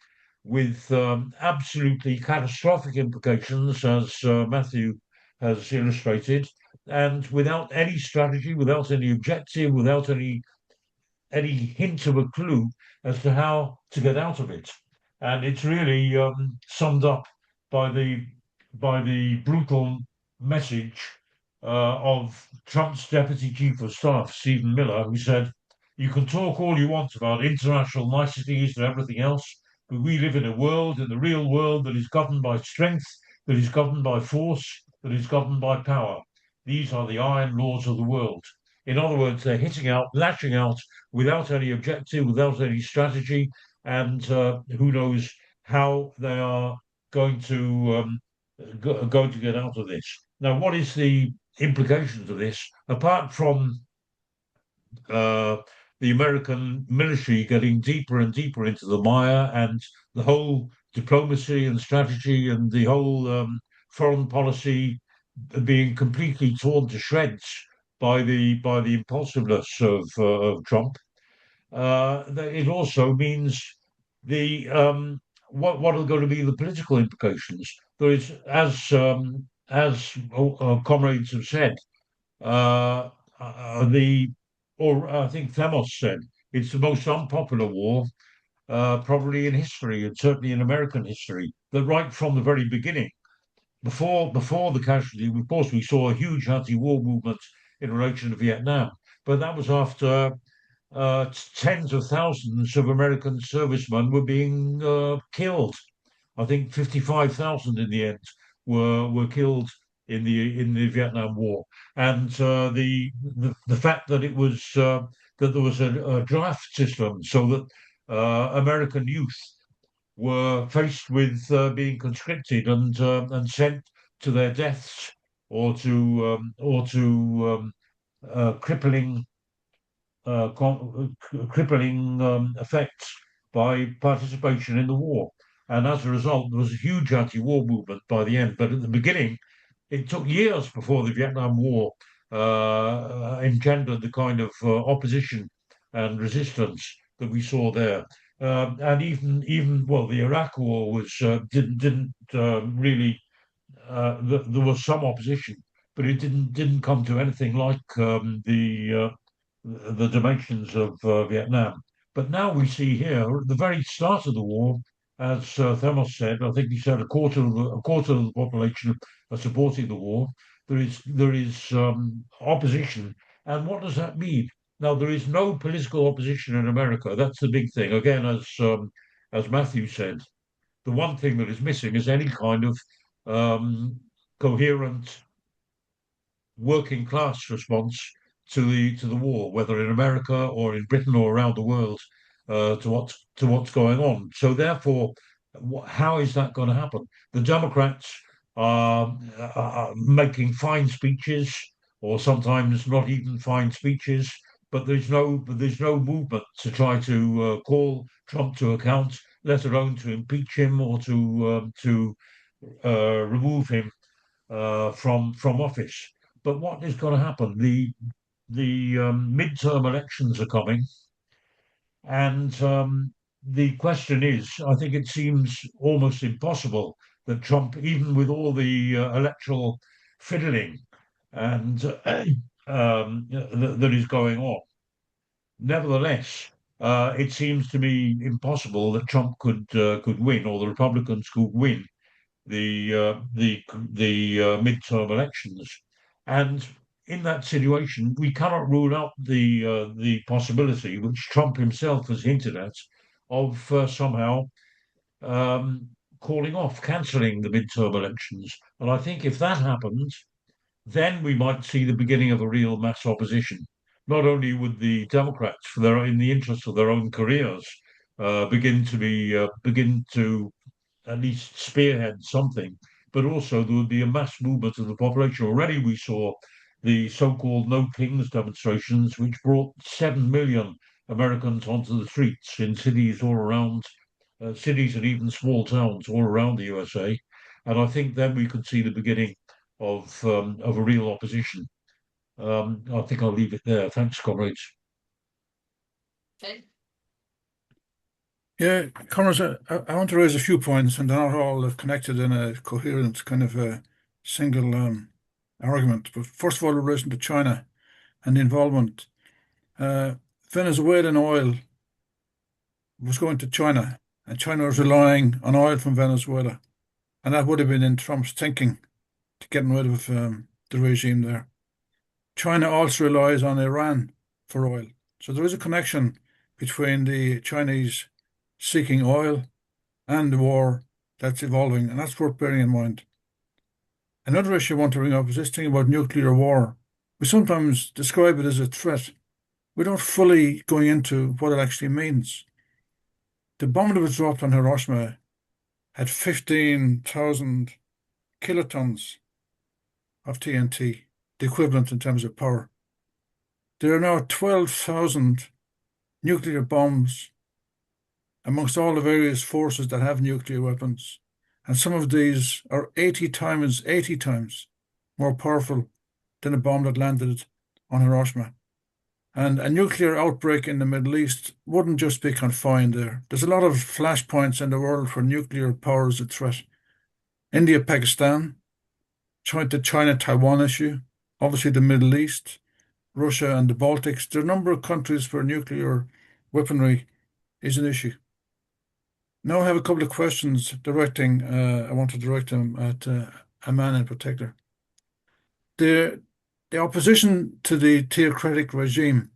with absolutely catastrophic implications, as Matthew has illustrated, and without any strategy, without any objective, without any hint of a clue as to how to get out of it. And it's really summed up by the brutal message of Trump's Deputy Chief of Staff, Stephen Miller, who said, you can talk all you want about international niceties and everything else, but we live in a world, in the real world, that is governed by strength, that is governed by force, that is governed by power. These are the iron laws of the world. In other words, they're hitting out, lashing out without any objective, without any strategy, and who knows how they are going to get out of this. Now, what is the implications of this? Apart from the American military getting deeper and deeper into the mire, and the whole diplomacy and strategy and the whole foreign policy being completely torn to shreds by the impulsiveness of Trump. It also means the what are going to be the political implications. There is, as comrades have said, or I think Themos said, it's the most unpopular war probably in history, and certainly in American history. That right from the very beginning, before the casualty, of course, we saw a huge anti-war movement in relation to Vietnam, but that was after tens of thousands of American servicemen were being killed. I think 55,000 in the end were killed in the Vietnam War, and the fact that it was that there was a draft system, so that American youth were faced with being conscripted and sent to their deaths or to crippling effects by participation in the war. And as a result, there was a huge anti-war movement by the end. But at the beginning, it took years before the Vietnam War engendered the kind of opposition and resistance that we saw there. And even well, the Iraq War was didn't really. There was some opposition, but it didn't come to anything like the dimensions of Vietnam. But now we see here at the very start of the war, as Themos said, I think he said a quarter of the population are supporting the war. There is opposition, and what does that mean? Now there is no political opposition in America. That's the big thing. Again, as Matthew said, the one thing that is missing is any kind of coherent working class response to the war, whether in America or in Britain or around the world, to what's going on. So therefore, how is that going to happen? The Democrats are making fine speeches, or sometimes not even fine speeches, but there's no movement to try to call Trump to account, let alone to impeach him or to remove him from office. But what is going to happen? The midterm elections are coming, and the question is, I think it seems almost impossible that Trump, even with all the electoral fiddling and that is going on, nevertheless, it seems to me impossible that Trump could win, or the Republicans could win the midterm elections. And in that situation, we cannot rule out the possibility, which Trump himself has hinted at, of somehow calling off, cancelling the midterm elections. And I think if that happens, then we might see the beginning of a real mass opposition. Not only would the Democrats, in the interest of their own careers, begin to at least spearhead something, but also there would be a mass movement of the population. Already we saw the so-called No Kings demonstrations, which brought 7 million Americans onto the streets in cities all around, cities and even small towns all around the USA. And I think then we could see the beginning of a real opposition. I think I'll leave it there. Thanks, comrades. Okay. Yeah, comrades, I want to raise a few points, and they're not all connected in a coherent kind of a single argument. But first of all, in relation to China and the involvement, Venezuelan oil was going to China, and China was relying on oil from Venezuela, and that would have been in Trump's thinking to getting rid of the regime there. China also relies on Iran for oil, so there is a connection between the Chinese seeking oil and the war that's evolving, and that's worth bearing in mind. Another issue I want to bring up is this thing about nuclear war. We sometimes describe it as a threat without fully going into what it actually means. The bomb that was dropped on Hiroshima had 15,000 kilotons of TNT, the equivalent in terms of power. There are now 12,000 nuclear bombs amongst all the various forces that have nuclear weapons, and some of these are 80 times more powerful than a bomb that landed on Hiroshima. And a nuclear outbreak in the Middle East wouldn't just be confined there. There's a lot of flashpoints in the world for nuclear power as a threat. India, Pakistan, the China-Taiwan issue, obviously the Middle East, Russia and the Baltics. There are a number of countries where nuclear weaponry is an issue. Now I have a couple of questions I want to direct them at Aman in particular. The opposition to the theocratic regime,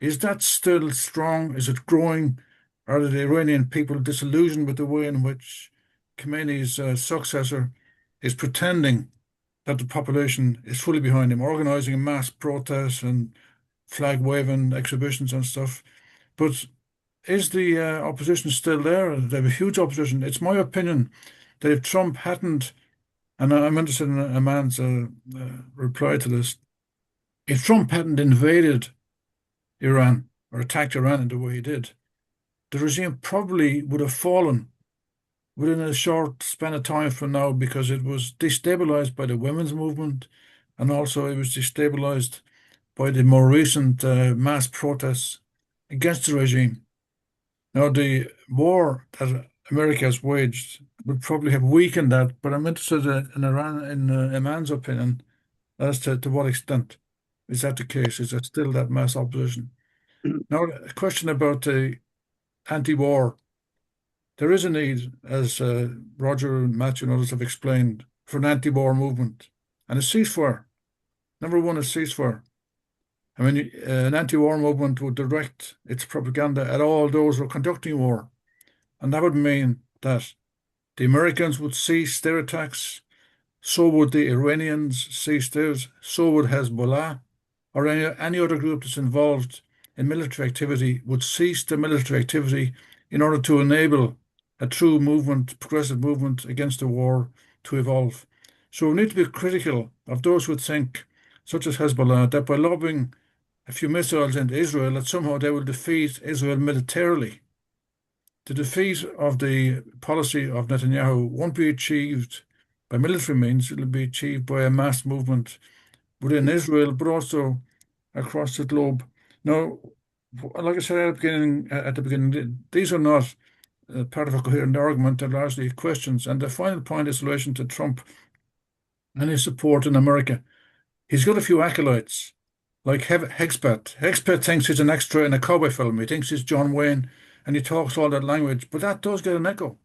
is that still strong? Is it growing? Are the Iranian people disillusioned with the way in which Khomeini's successor is pretending that the population is fully behind him, organizing mass protests and flag waving exhibitions and stuff? But is the opposition still there? They have a huge opposition. It's my opinion that if Trump hadn't, and I'm interested in a man's reply to this, if Trump hadn't invaded Iran or attacked Iran in the way he did, the regime probably would have fallen within a short span of time from now, because it was destabilized by the women's movement, and also it was destabilized by the more recent mass protests against the regime. Now, the war that America has waged would probably have weakened that, but I'm interested in Iman's opinion as to what extent is that the case? Is there still that mass opposition? Now, a question about the anti-war. There is a need, as Roger and Matthew and others have explained, for an anti-war movement and a ceasefire. Number one is ceasefire. I mean, an anti-war movement would direct its propaganda at all those who are conducting war. And that would mean that the Americans would cease their attacks, so would the Iranians cease theirs, so would Hezbollah, or any other group that's involved in military activity would cease their military activity in order to enable a true movement, progressive movement against the war to evolve. So we need to be critical of those who think, such as Hezbollah, that by lobbing a few missiles into Israel, that somehow they will defeat Israel militarily. The defeat of the policy of Netanyahu won't be achieved by military means, it'll be achieved by a mass movement within Israel, but also across the globe. Now, like I said at the beginning, these are not part of a coherent argument, they're largely questions. And the final point is in relation to Trump and his support in America. He's got a few acolytes, like Hexpert. Hexpert thinks he's an extra in a cowboy film. He thinks he's John Wayne, and he talks all that language, but that does get an echo.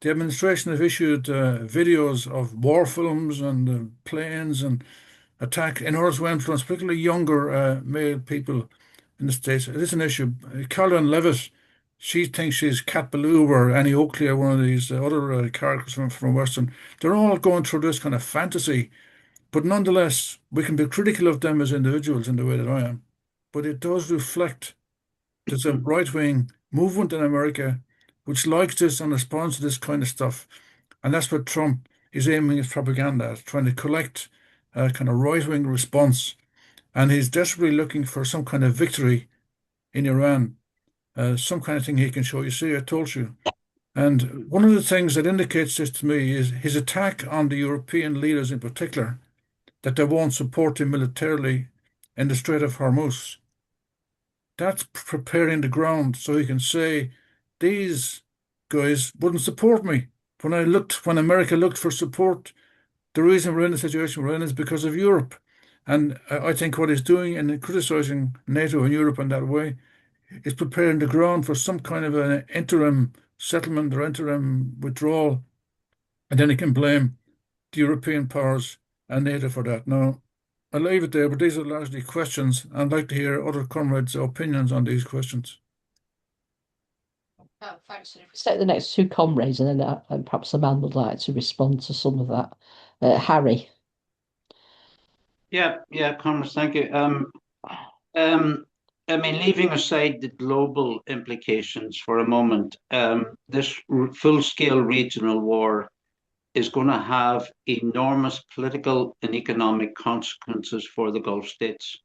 The administration have issued videos of war films and planes and attack in order to influence particularly younger male people in the States. It is an issue. Caroline Levitt, she thinks she's Cat Ballou or Annie Oakley or one of these other characters from Western. They're all going through this kind of fantasy, but nonetheless, we can be critical of them as individuals in the way that I am. But it does reflect there's a right-wing movement in America which likes this and responds to this kind of stuff. And that's what Trump is aiming his propaganda at, trying to collect a kind of right-wing response. And he's desperately looking for some kind of victory in Iran, some kind of thing he can show. You see, I told you. And one of the things that indicates this to me is his attack on the European leaders in particular, that they won't support him militarily in the Strait of Hormuz. That's preparing the ground so he can say, these guys wouldn't support me. When America looked for support, the reason we're in the situation we're in is because of Europe. And I think what he's doing in criticizing NATO and Europe in that way is preparing the ground for some kind of an interim settlement or interim withdrawal. And then he can blame the European powers and NATO for that. Now, I'll leave it there, but these are largely questions. I'd like to hear other comrades' opinions on these questions. Thanks. If we take the next two comrades, and then perhaps Aman would like to respond to some of that. Harry. Yeah, comrades, thank you. I mean, leaving aside the global implications for a moment, this full-scale regional war is going to have enormous political and economic consequences for the Gulf states.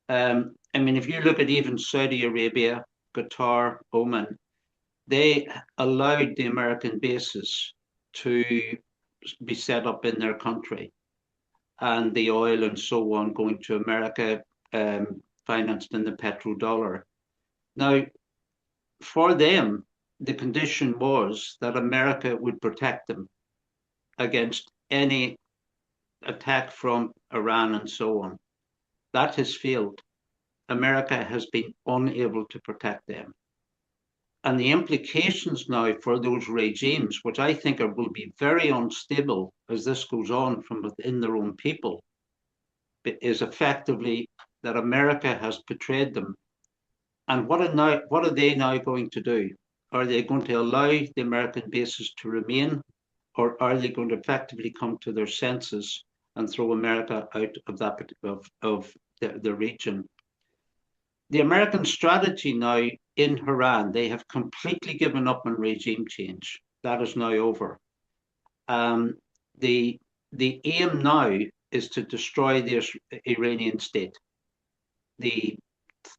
I mean, if you look at even Saudi Arabia, Qatar, Oman, they allowed the American bases to be set up in their country, and the oil and so on going to America, financed in the petrodollar. Now, for them, the condition was that America would protect them against any attack from Iran and so on. That has failed. America has been unable to protect them. And the implications now for those regimes, which I think will be very unstable as this goes on from within their own people, is effectively that America has betrayed them. And what are they now going to do? Are they going to allow the American bases to remain, or are they going to effectively come to their senses and throw America out of the region? The American strategy now in Iran, they have completely given up on regime change. That is now over. The aim now is to destroy the Iranian state. The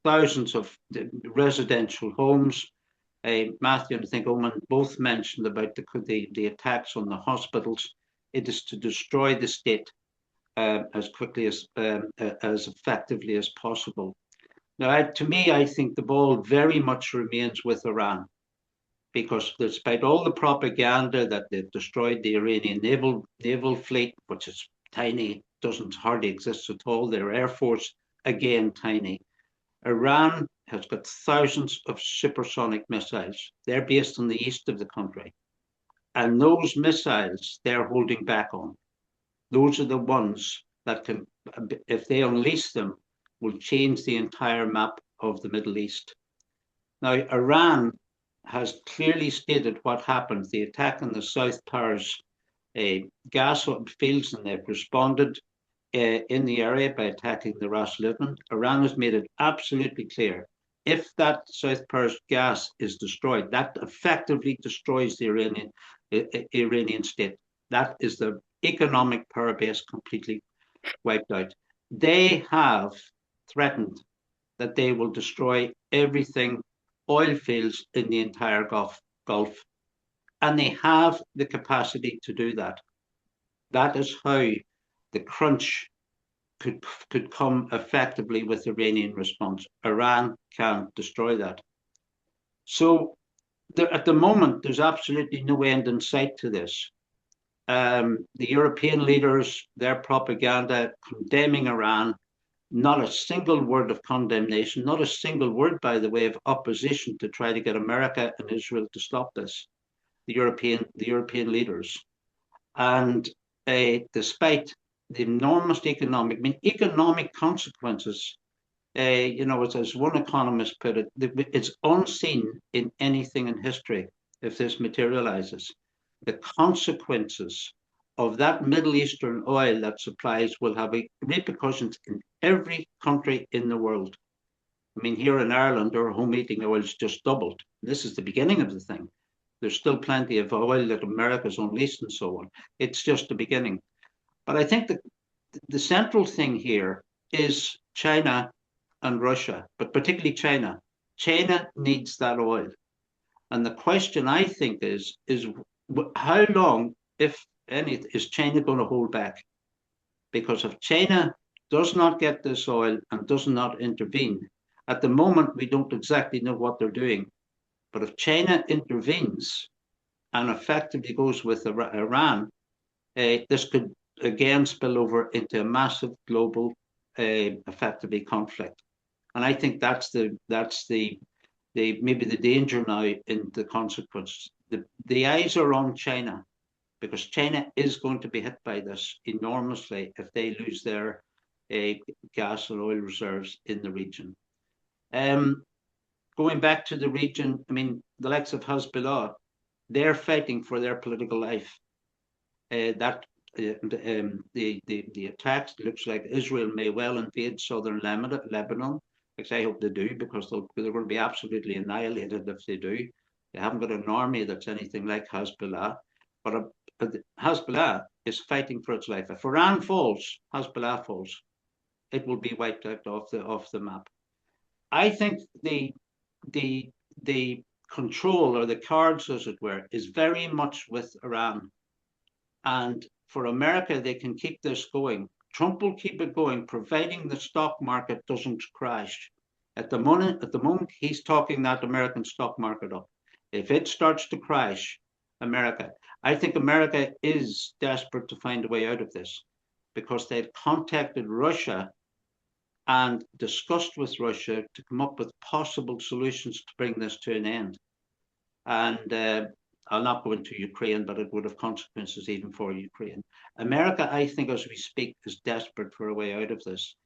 thousands of residential homes, Matthew and I think Oman both mentioned about the attacks on the hospitals. It is to destroy the state as quickly as effectively as possible. Now, to me, I think the ball very much remains with Iran, because despite all the propaganda that they've destroyed the Iranian naval fleet, which is tiny, doesn't hardly exist at all, their air force, again, tiny. Iran has got thousands of supersonic missiles. They're based on the east of the country. And those missiles they're holding back on. Those are the ones that can, if they unleash them, will change the entire map of the Middle East. Now, Iran has clearly stated what happened. The attack on the South Towers gas fields, and they've responded in the area by attacking the Ras Laffan. Iran has made it absolutely clear, if that South Pers gas is destroyed, that effectively destroys the Iranian state. That is the economic power base completely wiped out. They have threatened that they will destroy everything, oil fields in the entire Gulf, and they have the capacity to do that. That is how the crunch could come effectively with the Iranian response. Iran can't destroy that. So at the moment, there's absolutely no end in sight to this. The European leaders, their propaganda condemning Iran, not a single word of condemnation, not a single word, by the way, of opposition to try to get America and Israel to stop this, the European leaders. And despite the enormous economic consequences, as one economist put it, it's unseen in anything in history if this materializes. The consequences of that Middle Eastern oil that supplies will have repercussions in every country in the world. I mean, here in Ireland, our home heating oil's just doubled. This is the beginning of the thing. There's still plenty of oil that America's unleashed and so on. It's just the beginning. But I think that the central thing here is China and Russia, but particularly China. China needs that oil. And the question, I think, is how long, if any, is China going to hold back? Because if China does not get this oil and does not intervene, at the moment, we don't exactly know what they're doing. But if China intervenes and effectively goes with Iran, this could again spill over into a massive global, effectively conflict. And I think that's maybe the danger now in the consequences. The eyes are on China, because China is going to be hit by this enormously if they lose their gas and oil reserves in the region. Going back to the region, I mean, the likes of Hezbollah, they're fighting for their political life. The attacks, looks like Israel may well invade southern Lebanon, which I hope they do, because they're going to be absolutely annihilated if they do. They haven't got an army that's anything like Hezbollah, but Hezbollah is fighting for its life. If Iran falls, Hezbollah falls, it will be wiped out off the map. I think the control, or the cards, as it were, is very much with Iran. And for America, they can keep this going. Trump will keep it going, providing the stock market doesn't crash. At the moment, he's talking that American stock market up. If it starts to crash, I think America is desperate to find a way out of this, because they've contacted Russia and discussed with Russia to come up with possible solutions to bring this to an end. And I'll not go into Ukraine, but it would have consequences even for Ukraine. America, I think, as we speak, is desperate for a way out of this.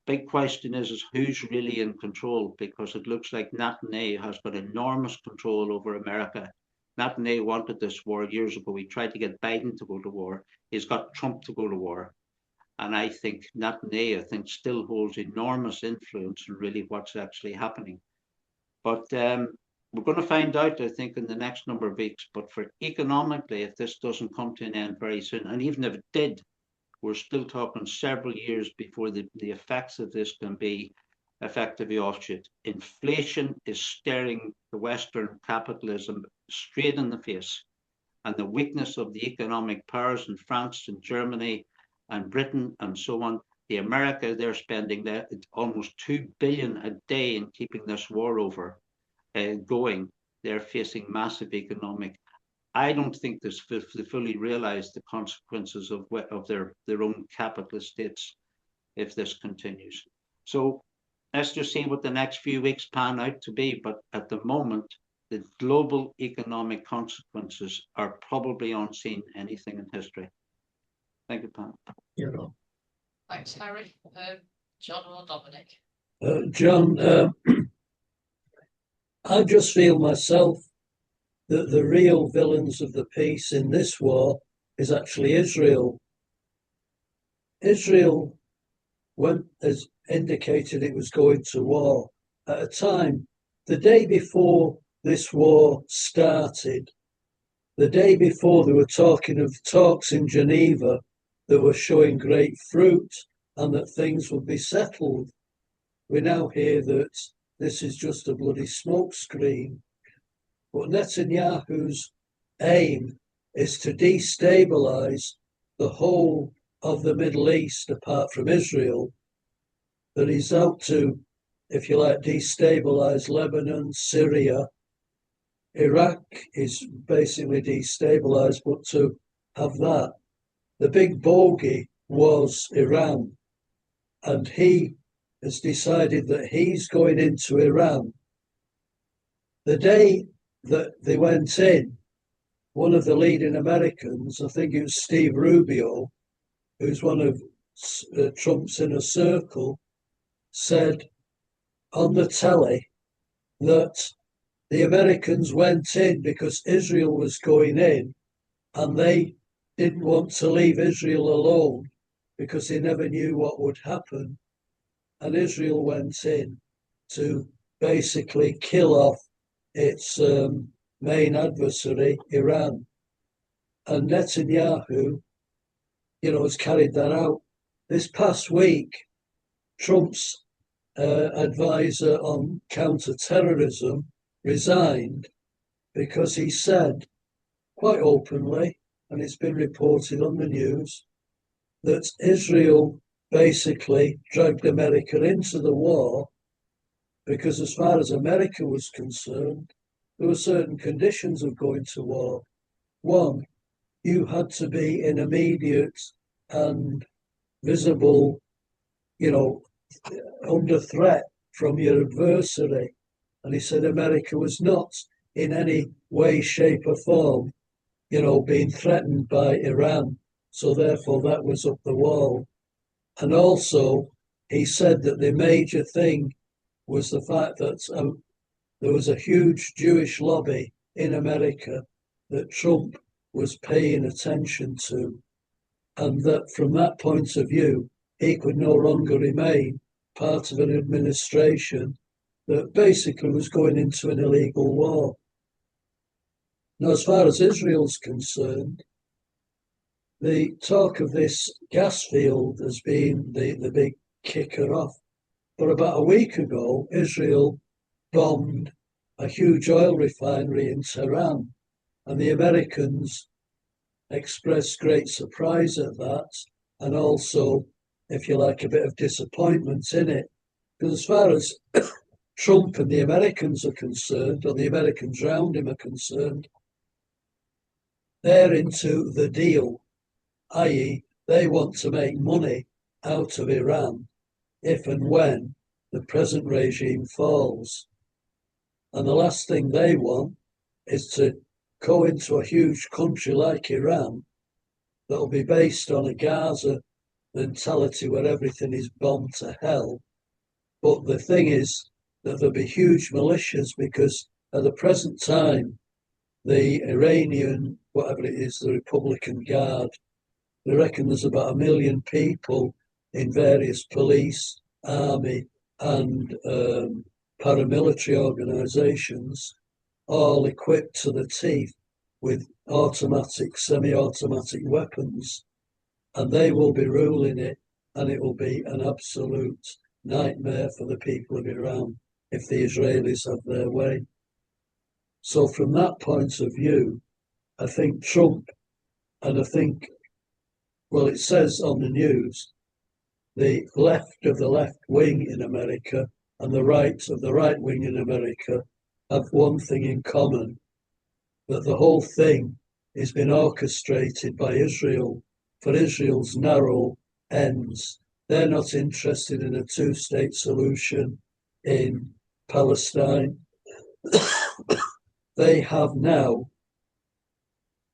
Big question is who's really in control, because it looks like Netanyahu has got enormous control over America. Netanyahu wanted this war years ago. He tried to get Biden to go to war. He's got Trump to go to war. And I think Netanyahu still holds enormous influence in really what's actually happening. But we're going to find out, I think, in the next number of weeks. But for economically, if this doesn't come to an end very soon, and even if it did, we're still talking several years before the effects of this can be effectively offset. Inflation is staring the Western capitalism straight in the face. And the weakness of the economic powers in France and Germany and Britain and so on, America, they're spending almost $2 billion a day in keeping this war over going. They're facing massive economic. I don't think they fully realize the consequences of their own capitalist states if this continues. So let's just see what the next few weeks pan out to be. But at the moment, the global economic consequences are probably unseen anything in history. Thank you, Pam. Yeah. Thanks, Harry. John or Dominic? John, I just feel myself that the real villains of the peace in this war is actually Israel. Israel, has indicated it was going to war at a time, the day before this war started, the day before they were talking of talks in Geneva that were showing great fruit and that things would be settled. We now hear that this is just a bloody smokescreen. But Netanyahu's aim is to destabilize the whole of the Middle East apart from Israel, that he's out to, if you like, destabilize Lebanon, Syria. Iraq is basically destabilized, but to have that. The big bogey was Iran, and he has decided that he's going into Iran. The day that they went in, one of the leading Americans, I think it was Steve Rubio, who's one of Trump's inner circle, said on the telly that the Americans went in because Israel was going in and they didn't want to leave Israel alone because they never knew what would happen. And Israel went in to basically kill off its main adversary, Iran. And Netanyahu, has carried that out. This past week, Trump's advisor on counter-terrorism resigned because he said quite openly, and it's been reported on the news, that Israel basically dragged America into the war because as far as America was concerned, there were certain conditions of going to war. One, you had to be in immediate and visible, under threat from your adversary. And he said America was not in any way, shape or form, being threatened by Iran. So therefore that was up the wall. And also he said that the major thing was the fact that there was a huge Jewish lobby in America that Trump was paying attention to, and that from that point of view, he could no longer remain part of an administration that basically was going into an illegal war. Now, as far as Israel's concerned, the talk of this gas field has been the big kicker off. But about a week ago, Israel bombed a huge oil refinery in Tehran, and the Americans expressed great surprise at that, and also, if you like, a bit of disappointment in it. Because as far as Trump and the Americans are concerned, or the Americans around him are concerned, they're into the deal, i.e., they want to make money out of Iran if and when the present regime falls. And the last thing they want is to go into a huge country like Iran that'll be based on a Gaza mentality where everything is bombed to hell. But the thing is that there'll be huge militias because at the present time, the Iranian, whatever it is, the Republican Guard, they reckon there's about 1 million people in various police, army, and paramilitary organizations, all equipped to the teeth with automatic, semi-automatic weapons. And they will be ruling it, and it will be an absolute nightmare for the people of Iran if the Israelis have their way. So from that point of view, I think Trump, and I think, well, it says on the news, the left of the left wing in America and the right of the right wing in America have one thing in common, that the whole thing has been orchestrated by Israel for Israel's narrow ends. They're not interested in a two-state solution in Palestine. They have now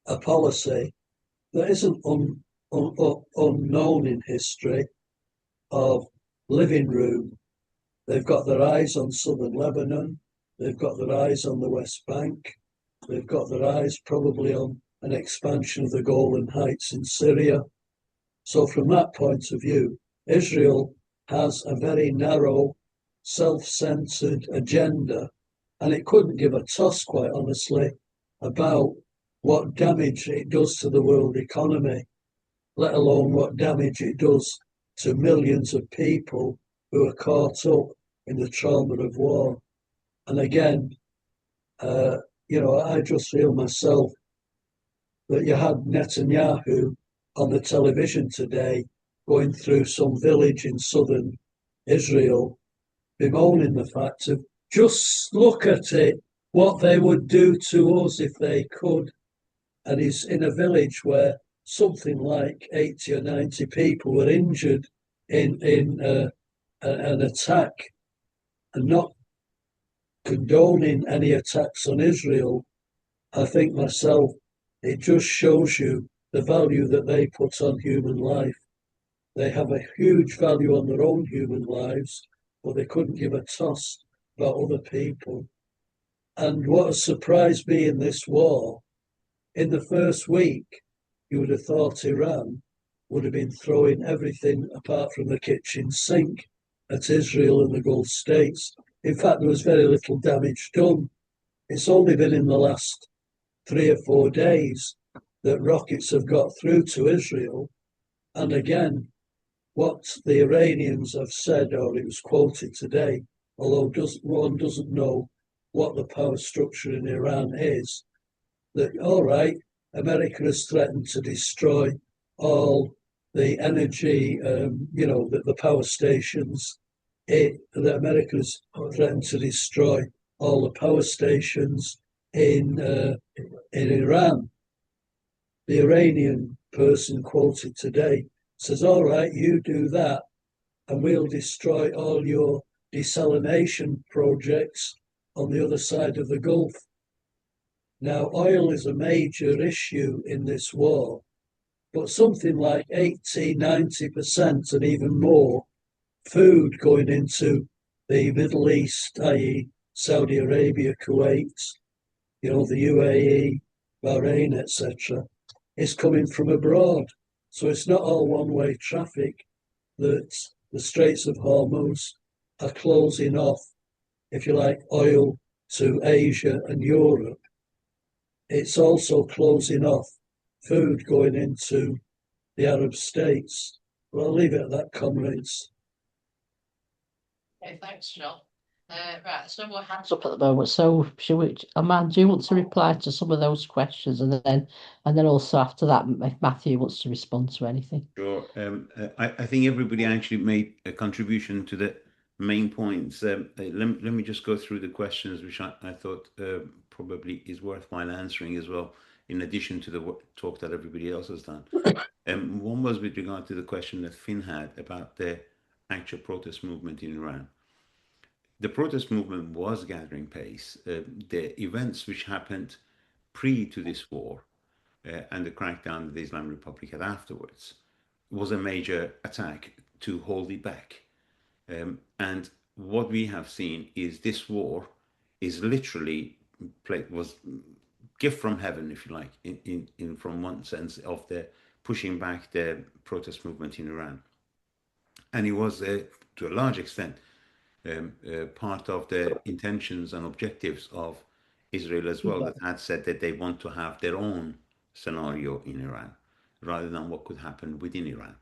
a policy that isn't unknown in history of living room. They've got their eyes on southern Lebanon. They've got their eyes on the West Bank. They've got their eyes probably on an expansion of the Golan Heights in Syria. So from that point of view, Israel has a very narrow, self-centered agenda, and it couldn't give a toss, quite honestly, about what damage it does to the world economy, let alone what damage it does to millions of people who are caught up in the trauma of war. And again, I just feel myself that you had Netanyahu on the television today going through some village in southern Israel, bemoaning the fact of just look at it, what they would do to us if they could. And he's in a village where something like 80 or 90 people were injured in an attack, and not condoning any attacks on Israel. I think myself, it just shows you the value that they put on human life. They have a huge value on their own human lives, but they couldn't give a toss about other people. And what has surprised me in this war, in the first week, you would have thought Iran would have been throwing everything apart from the kitchen sink at Israel and the Gulf states. In fact, there was very little damage done. It's only been in the last 3 or 4 days that rockets have got through to Israel. And again, what the Iranians have said, or it was quoted today, although one doesn't know what the power structure in Iran is, that, all right, America has threatened to destroy all the energy, the power stations. That America has threatened to destroy all the power stations in Iran. The Iranian person quoted today says, all right, you do that, and we'll destroy all your desalination projects on the other side of the Gulf. Now, oil is a major issue in this war, but something like 80, 90% and even more food going into the Middle East, i.e. Saudi Arabia, Kuwait, the UAE, Bahrain, etc., is coming from abroad. So it's not all one-way traffic that the Straits of Hormuz are closing off, if you like, oil to Asia and Europe. It's also closing off food going into the Arab states. Well, I'll leave it at that, comrades. Okay, thanks, John. Right, so more hands up at the moment. So, Aman, do you want to reply to some of those questions, and then also after that, if Matthew wants to respond to anything? Sure. I think everybody actually made a contribution to the main points. Let me just go through the questions, which I thought probably is worthwhile answering as well, in addition to the talk that everybody else has done. One was with regard to the question that Finn had about the actual protest movement in Iran. The protest movement was gathering pace. The events which happened pre to this war and the crackdown that the Islamic Republic had afterwards was a major attack to hold it back. And what we have seen is this war is literally was gift from heaven, if you like, in from one sense of the pushing back the protest movement in Iran. And it was, to a large extent, part of the intentions and objectives of Israel as well, that had said that they want to have their own scenario in Iran rather than what could happen within Iran.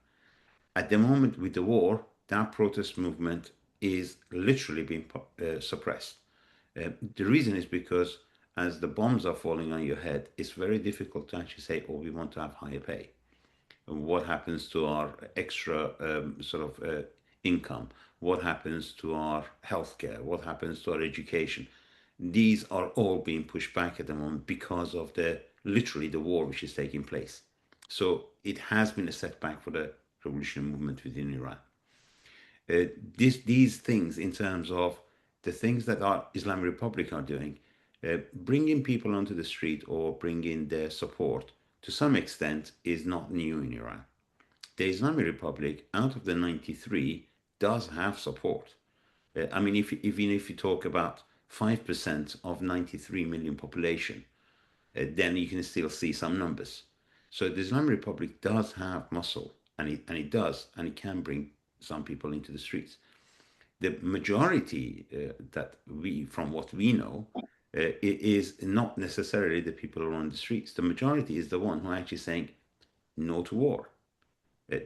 At the moment with the war, that protest movement is literally being suppressed. The reason is because as the bombs are falling on your head, it's very difficult to actually say, oh, we want to have higher pay. And what happens to our extra income? What happens to our healthcare? What happens to our education? These are all being pushed back at the moment because of literally the war which is taking place. So it has been a setback for the revolutionary movement within Iran. These things, in terms of the things that our Islamic Republic are doing, bringing people onto the street or bringing their support, to some extent, is not new in Iran. The Islamic Republic, out of the 93, does have support. I mean, even if you talk about 5% of 93 million population, then you can still see some numbers. So the Islamic Republic does have muscle, and it can bring some people into the streets. The majority from what we know, is not necessarily the people who are on the streets. The majority is the one who are actually saying no to war.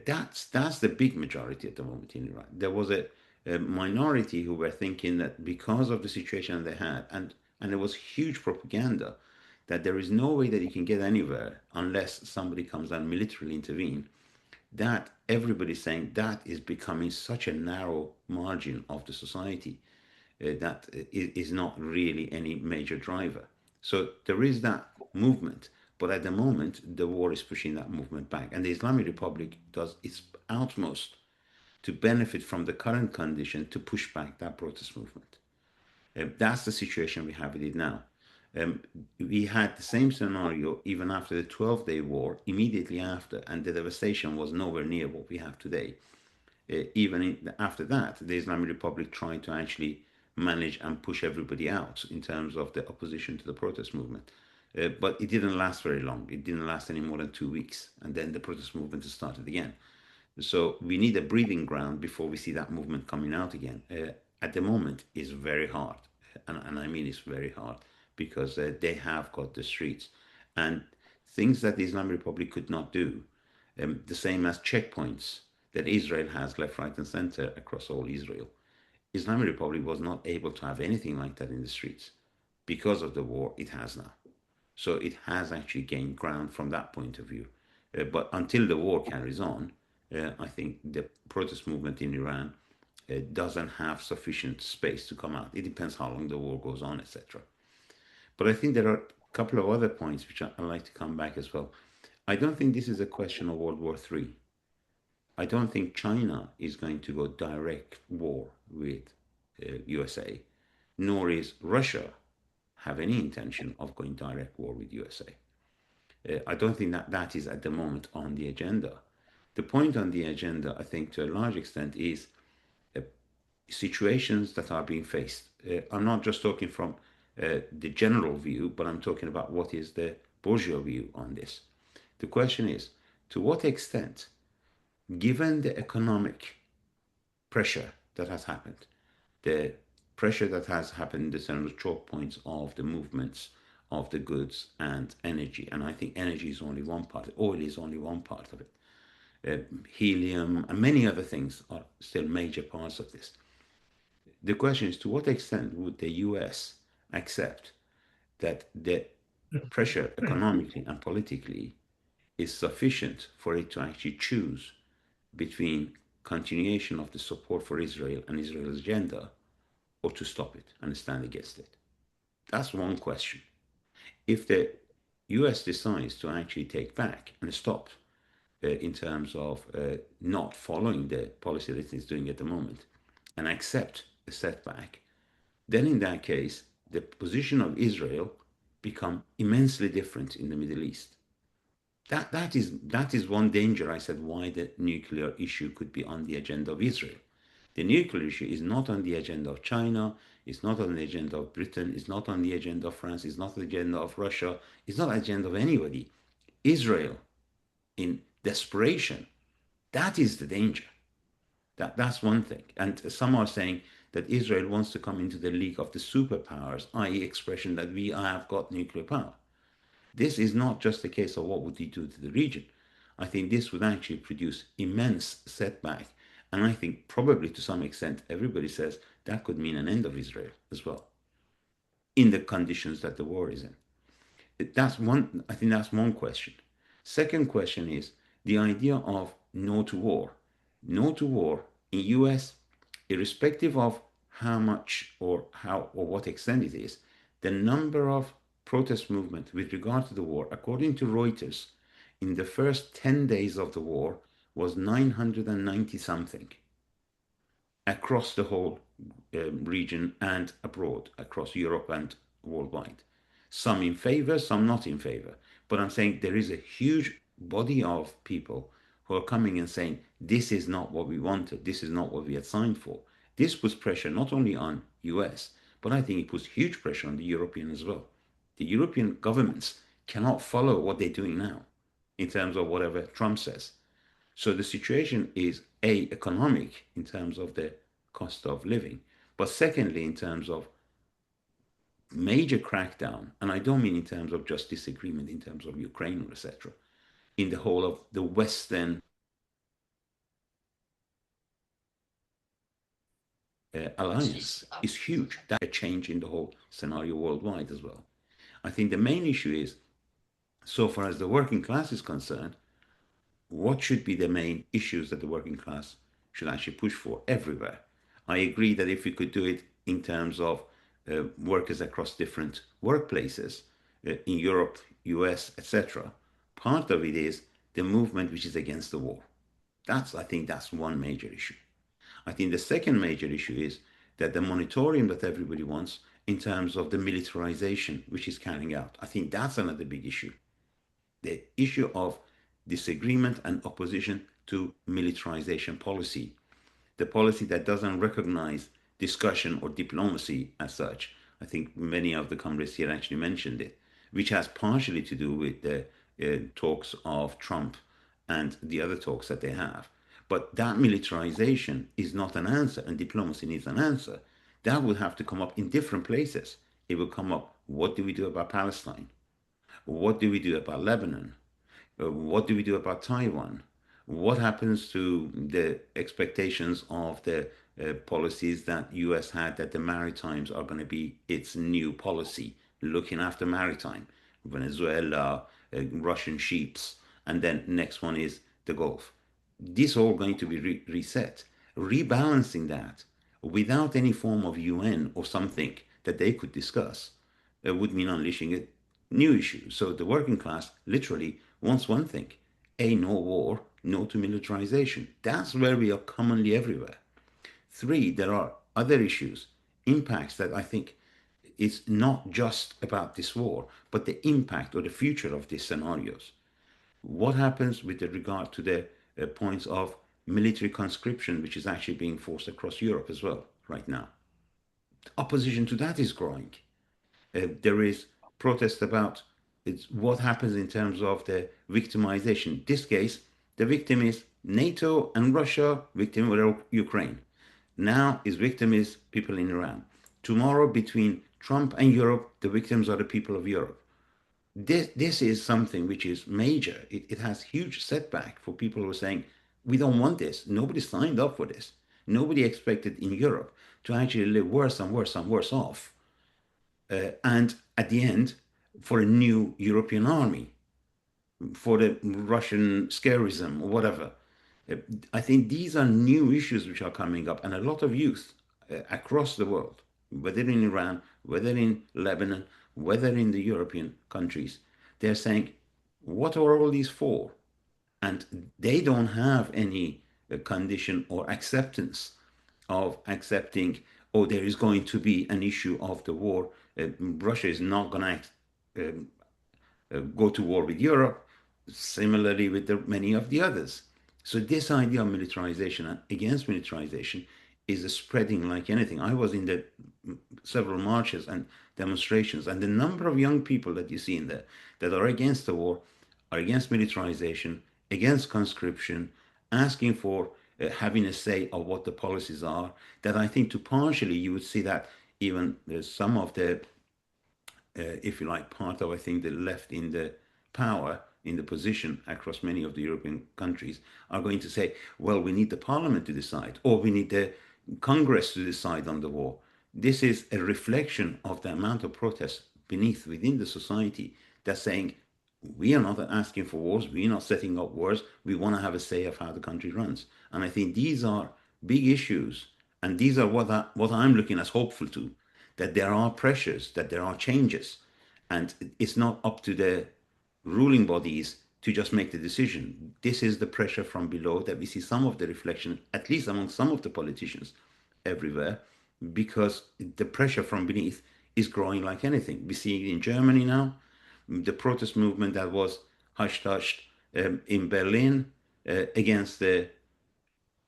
That's the big majority at the moment in Iran. There was a minority who were thinking that because of the situation they had, and there was huge propaganda that there is no way that you can get anywhere unless somebody comes and militarily intervene. That everybody's saying that is becoming such a narrow margin of the society, that is not really any major driver. So there is that movement, but at the moment, the war is pushing that movement back. And the Islamic Republic does its utmost to benefit from the current condition to push back that protest movement. That's the situation we have with it now. We had the same scenario even after the 12-day war, immediately after, and the devastation was nowhere near what we have today. After that, the Islamic Republic tried to actually manage and push everybody out in terms of the opposition to the protest movement. But it didn't last very long. It didn't last any more than 2 weeks. And then the protest movement started again. So we need a breathing ground before we see that movement coming out again. At the moment, it's very hard. And I mean it's very hard, because they have got the streets. And things that the Islamic Republic could not do, the same as checkpoints that Israel has left, right, and center across all Israel. Islamic Republic was not able to have anything like that in the streets. Because of the war, it has now. So it has actually gained ground from that point of view. But until the war carries on, I think the protest movement in Iran doesn't have sufficient space to come out. It depends how long the war goes on, etc. But I think there are a couple of other points which I'd like to come back as well. I don't think this is a question of World War III. I don't think China is going to go direct war with USA, nor is Russia have any intention of going direct war with USA. I don't think that is at the moment on the agenda. The point on the agenda, I think, to a large extent, is situations that are being faced. I'm not just talking from the general view, but I'm talking about what is the bourgeois view on this. The question is, to what extent, given the economic pressure that has happened, the pressure that has happened in terms of choke points of the movements of the goods and energy, and I think energy is only one part, oil is only one part of it, helium and many other things are still major parts of this. The question is, to what extent would the US accept that the pressure economically and politically is sufficient for it to actually choose between continuation of the support for Israel and Israel's agenda, or to stop it and stand against it? That's one question. If the US decides to actually take back and stop in terms of not following the policy that it's doing at the moment and accept a setback, then in that case, the position of Israel become immensely different in the Middle East. That is one danger, I said, why the nuclear issue could be on the agenda of Israel. The nuclear issue is not on the agenda of China, it's not on the agenda of Britain, it's not on the agenda of France, it's not on the agenda of Russia, it's not on the agenda of anybody. Israel, in desperation, that is the danger. That's one thing. And some are saying that Israel wants to come into the league of the superpowers, i.e. expression that we have got nuclear power. This is not just a case of what would it do to the region. I think this would actually produce immense setback. And I think probably to some extent, everybody says that could mean an end of Israel as well, in the conditions that the war is in. I think that's one question. Second question is the idea of no to war. No to war in US, irrespective of how much or what extent it is, the number of protest movement with regard to the war, according to Reuters, in the first 10 days of the war was 990 something across the whole region and abroad, across Europe and worldwide. Some in favor, some not in favor. But I'm saying there is a huge body of people who are coming and saying, this is not what we wanted, this is not what we had signed for. This puts pressure not only on US, but I think it puts huge pressure on the European as well. The European governments cannot follow what they're doing now in terms of whatever Trump says. So the situation is economic in terms of the cost of living, but secondly, in terms of major crackdown, and I don't mean in terms of just disagreement in terms of Ukraine or etc., in the whole of the Western alliance is huge. That's a change in the whole scenario worldwide as well. I think the main issue is, so far as the working class is concerned, what should be the main issues that the working class should actually push for everywhere? I agree that if we could do it in terms of workers across different workplaces in Europe, US, etc., part of it is the movement which is against the war. I think that's one major issue. I think the second major issue is that the moratorium that everybody wants in terms of the militarization which is carrying out. I think that's another big issue. The issue of disagreement and opposition to militarization policy, the policy that doesn't recognize discussion or diplomacy as such. I think many of the comrades here actually mentioned it, which has partially to do with the talks of Trump and the other talks that they have. But that militarization is not an answer, and diplomacy needs an answer. That would have to come up in different places. It will come up, what do we do about Palestine? What do we do about Lebanon? What do we do about Taiwan? What happens to the expectations of the policies that US had that the Maritimes are going to be its new policy, looking after maritime, Venezuela, Russian ships, and then next one is the Gulf. This all going to be reset. Rebalancing that without any form of UN or something that they could discuss would mean unleashing a new issue. So the working class literally wants one thing: no war, no to militarization. That's where we are commonly everywhere. 3, there are other issues, impacts that I think it's not just about this war, but the impact or the future of these scenarios. What happens with regard to the points of military conscription, which is actually being forced across Europe as well right now? Opposition to that is growing. There is protest about what happens in terms of the victimization. In this case, the victim is NATO and Russia, victim were Ukraine. Now his victim is people in Iran. Tomorrow, between Trump and Europe, the victims are the people of Europe. This is something which is major. It has huge setback for people who are saying, we don't want this. Nobody signed up for this. Nobody expected in Europe to actually live worse and worse and worse off. And at the end, for a new European army, for the Russian scarism or whatever. I think these are new issues which are coming up, and a lot of youth across the world, whether in Iran, whether in Lebanon, whether in the European countries, they're saying, what are all these for? And they don't have any condition or acceptance of accepting, oh, there is going to be an issue of the war. Russia is not going to go to war with Europe, similarly with many of the others. So this idea of militarization and against militarization is spreading like anything. I was in the several marches and demonstrations, and the number of young people that you see in there that are against the war, are against militarization, against conscription, asking for having a say of what the policies are, that I think to partially you would see that even some of the if you like, part of, I think, the left in the power, in the position across many of the European countries are going to say, well, we need the parliament to decide, or we need the Congress to decide on the war. This is a reflection of the amount of protests within the society that's saying, we are not asking for wars, we are not setting up wars, we want to have a say of how the country runs. And I think these are big issues, and these are what I'm looking as hopeful to, that there are pressures, that there are changes, and it's not up to the ruling bodies to just make the decision. This is the pressure from below that we see some of the reflection, at least among some of the politicians everywhere, because the pressure from beneath is growing like anything. We see it in Germany now, the protest movement that was hushed in Berlin against the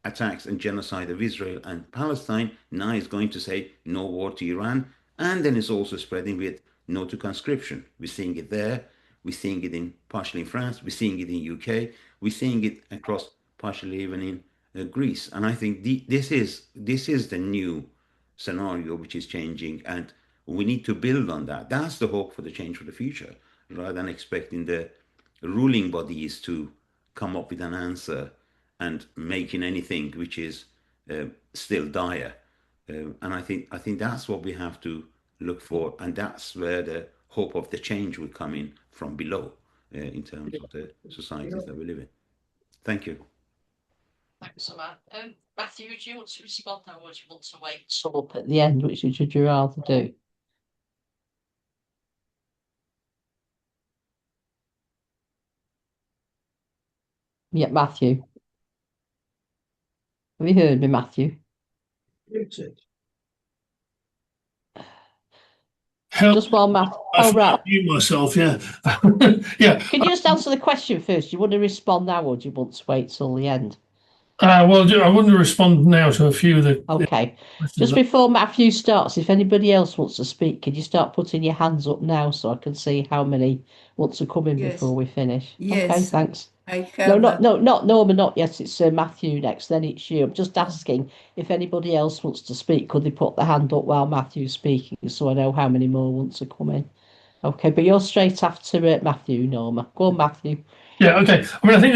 attacks and genocide of Israel and Palestine, now is going to say no war to Iran, and then it's also spreading with no to conscription. We're seeing it there. We're seeing it in partially in France. We're seeing it in UK. We're seeing it across partially even in Greece. And I think this is the new scenario which is changing, and we need to build on that. That's the hope for the change for the future, rather than expecting the ruling bodies to come up with an answer and making anything which is still dire. And I think that's what we have to look for, and that's where the hope of the change will come in from below, in terms of the societies that we live in. Thank you. Thanks, Aman. Matthew, do you want to respond now, or do you want to wait sum up at the end? Which would you rather do? Yeah, Matthew. Have you heard me, Matthew? Muted. Just while Matt. Oh, right. Mute myself, yeah. Yeah. Can you just answer the question first? Do you want to respond now, or do you want to wait till the end? Well, I want to respond now to a few of the. Okay. Just before Matthew starts, if anybody else wants to speak, can you start putting your hands up now so I can see how many want to come in before we finish? Yes. Okay, thanks. I have not Norma, not yet. It's Matthew next, then it's you. I'm just asking if anybody else wants to speak, could they put their hand up while Matthew's speaking so I know how many more want to come in? Okay, but you're straight after Matthew, Norma. Go on, Matthew. Yeah, okay. I mean, I think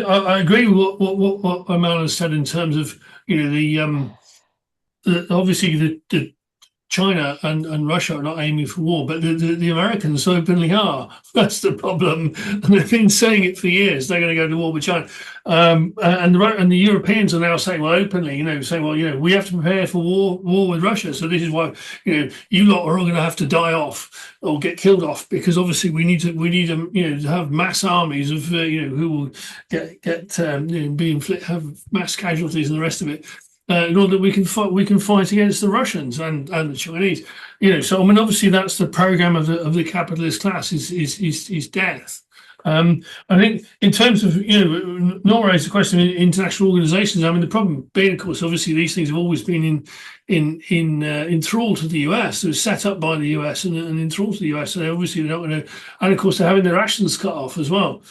I agree with what Aman has said in terms of, the obviously the China and Russia are not aiming for war, but the Americans openly are. That's the problem, and they've been saying it for years. They're going to go to war with China, and the Europeans are now saying, well, openly, we have to prepare for war with Russia. So this is why, you lot are all going to have to die off or get killed off, because obviously we need to have mass armies of who will have mass casualties and the rest of it. In order that we can fight against the Russians and the Chinese, So I mean, obviously that's the program of the capitalist class is death. I think in terms of Nora raised the question of international organisations. I mean, the problem being, of course, obviously these things have always been in thrall to the US. They were set up by the US and in thrall to the US. So they obviously don't want to, and of course they're having their rations cut off as well.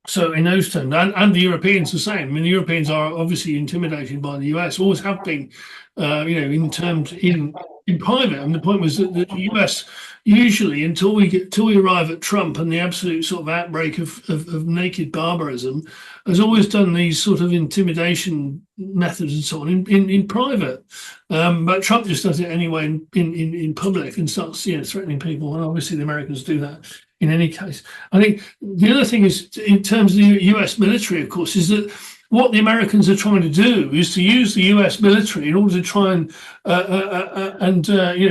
So in those terms, and the Europeans the same. I mean, the Europeans are obviously intimidated by the US, always have been, in private. And the point was that the US usually, until we arrive at Trump and the absolute sort of outbreak of naked barbarism, has always done these sort of intimidation methods and so on in private. But Trump just does it anyway in public and starts threatening people. And obviously the Americans do that. In any case, I think the other thing is, in terms of the US military, of course, is that what the Americans are trying to do is to use the US military in order to try and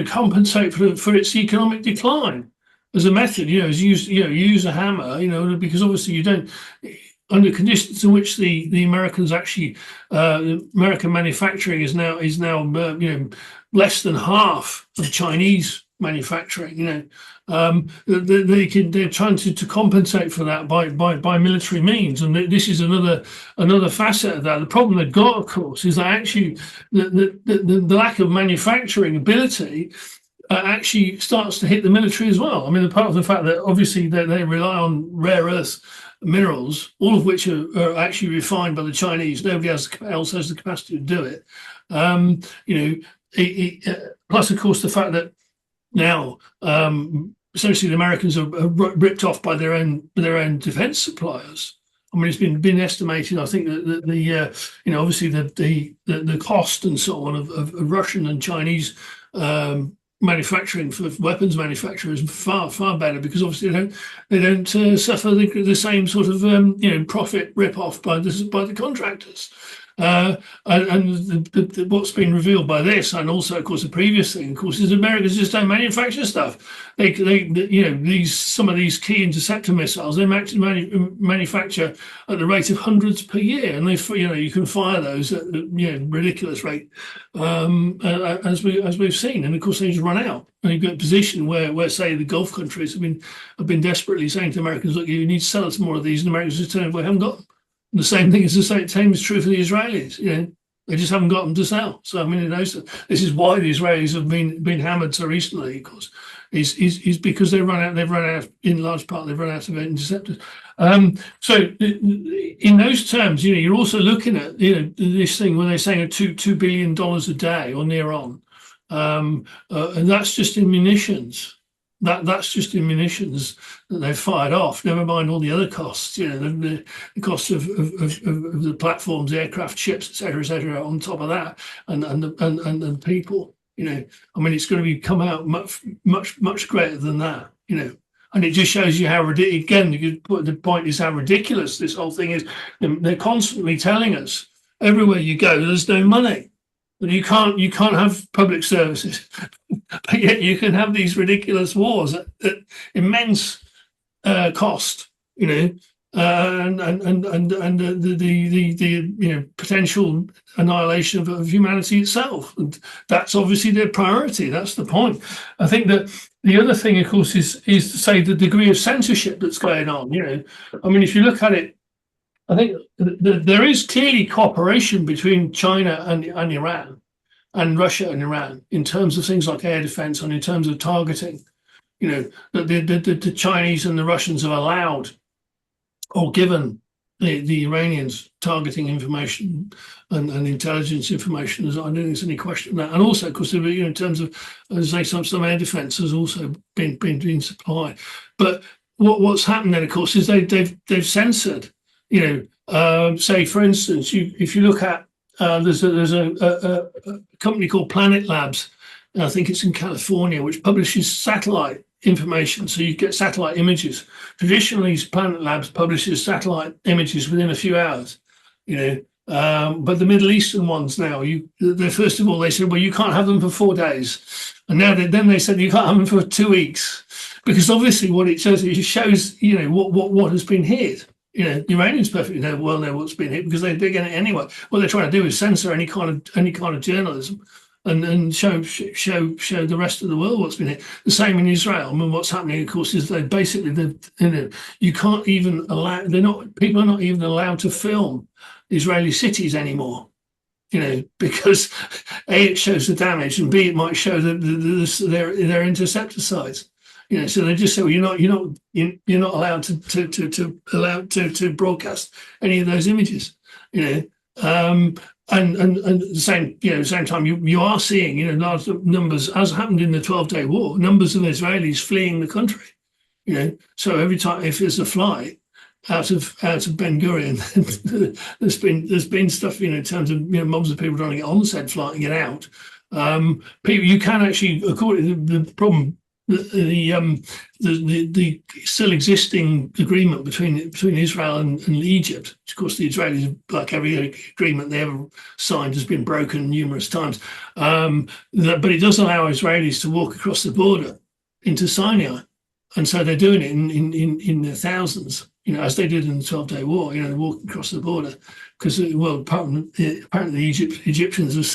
compensate for its economic decline as a method. Use a hammer. Because obviously you don't, under conditions in which the Americans actually American manufacturing is now less than half of Chinese manufacturing. They're trying to compensate for that by military means, and this is another facet of that. The problem they've got, of course, is that actually the lack of manufacturing ability actually starts to hit the military as well. I mean, apart from the fact that obviously they rely on rare earth minerals, all of which are actually refined by the Chinese. Nobody else has the capacity to do it. Plus, of course, the fact that now, essentially, the Americans are ripped off by their own defence suppliers. I mean, it's been estimated. I think that obviously the cost and so on of Russian and Chinese manufacturing for weapons manufacturers is far better, because obviously they don't suffer the same sort of profit rip off by the contractors. And what's been revealed by this, and also, of course, the previous thing, of course, is Americans just don't manufacture stuff. Some of these key interceptor missiles, they manufacture at the rate of hundreds per year, and you can fire those at ridiculous rate, as we've seen, and of course they just run out. And you've got a position where say the Gulf countries have been desperately saying to Americans, look, you need to sell us more of these, and Americans just turn, we haven't got them. The same thing is true for the Israelis. They just haven't got them to sell. So I mean, this is why the Israelis have been hammered so recently, of course, is because they've run out in large part they've run out of interceptors. So in those terms, you're also looking at this thing when they're saying $2 billion a day or near on, and that's just in munitions. That's just in munitions that they've fired off. Never mind all the other costs, the cost of the platforms, the aircraft, ships, et cetera, on top of that, and the people. I mean, it's going to come out much greater than that. And it just shows you how ridiculous. Again, the point is how ridiculous this whole thing is. They're constantly telling us everywhere you go, there's no money. You can't have public services, but yet you can have these ridiculous wars at immense cost, and the potential annihilation of humanity itself. And that's obviously their priority. That's the point. I think that the other thing, of course, is to say the degree of censorship that's going on. I mean, if you look at it, I think there is clearly cooperation between China and Iran and Russia and Iran in terms of things like air defense and in terms of targeting. The Chinese and the Russians have allowed or given the Iranians targeting information and intelligence information. I don't think there's any question of that. And also, of course, in terms of, as I say, some air defense has also been supplied. But what's happened then, of course, is they've censored. Say for instance, if you look at there's a company called Planet Labs, and I think it's in California, which publishes satellite information, so you get satellite images. Traditionally, Planet Labs publishes satellite images within a few hours, but the Middle Eastern ones now, first of all they said, well, you can't have them for 4 days, and now then they said you can't have them for 2 weeks, because obviously what it shows what has been hid. The Iranians perfectly well know what's been hit because they're getting it anyway. What they're trying to do is censor any kind of journalism and show the rest of the world what's been hit. The same in Israel. I mean, what's happening, of course, is you can't even people are not even allowed to film Israeli cities anymore. Because A, it shows the damage, and B, it might show their interceptor sites. So they just say, well, you're not allowed to broadcast any of those images. And at the same time, you are seeing large numbers, as happened in the 12-day war, numbers of Israelis fleeing the country. So every time if there's a flight out of Ben Gurion, there's been stuff in terms of mobs of people trying to get on said flight and get out. People, you can actually, according to the problem. The still existing agreement between Israel and Egypt, of course, the Israelis, like every agreement they ever signed, has been broken numerous times. But it does allow Israelis to walk across the border into Sinai, and so they're doing it in their thousands, as they did in the 12-day war. Walking across the border because, apparently the Egyptians have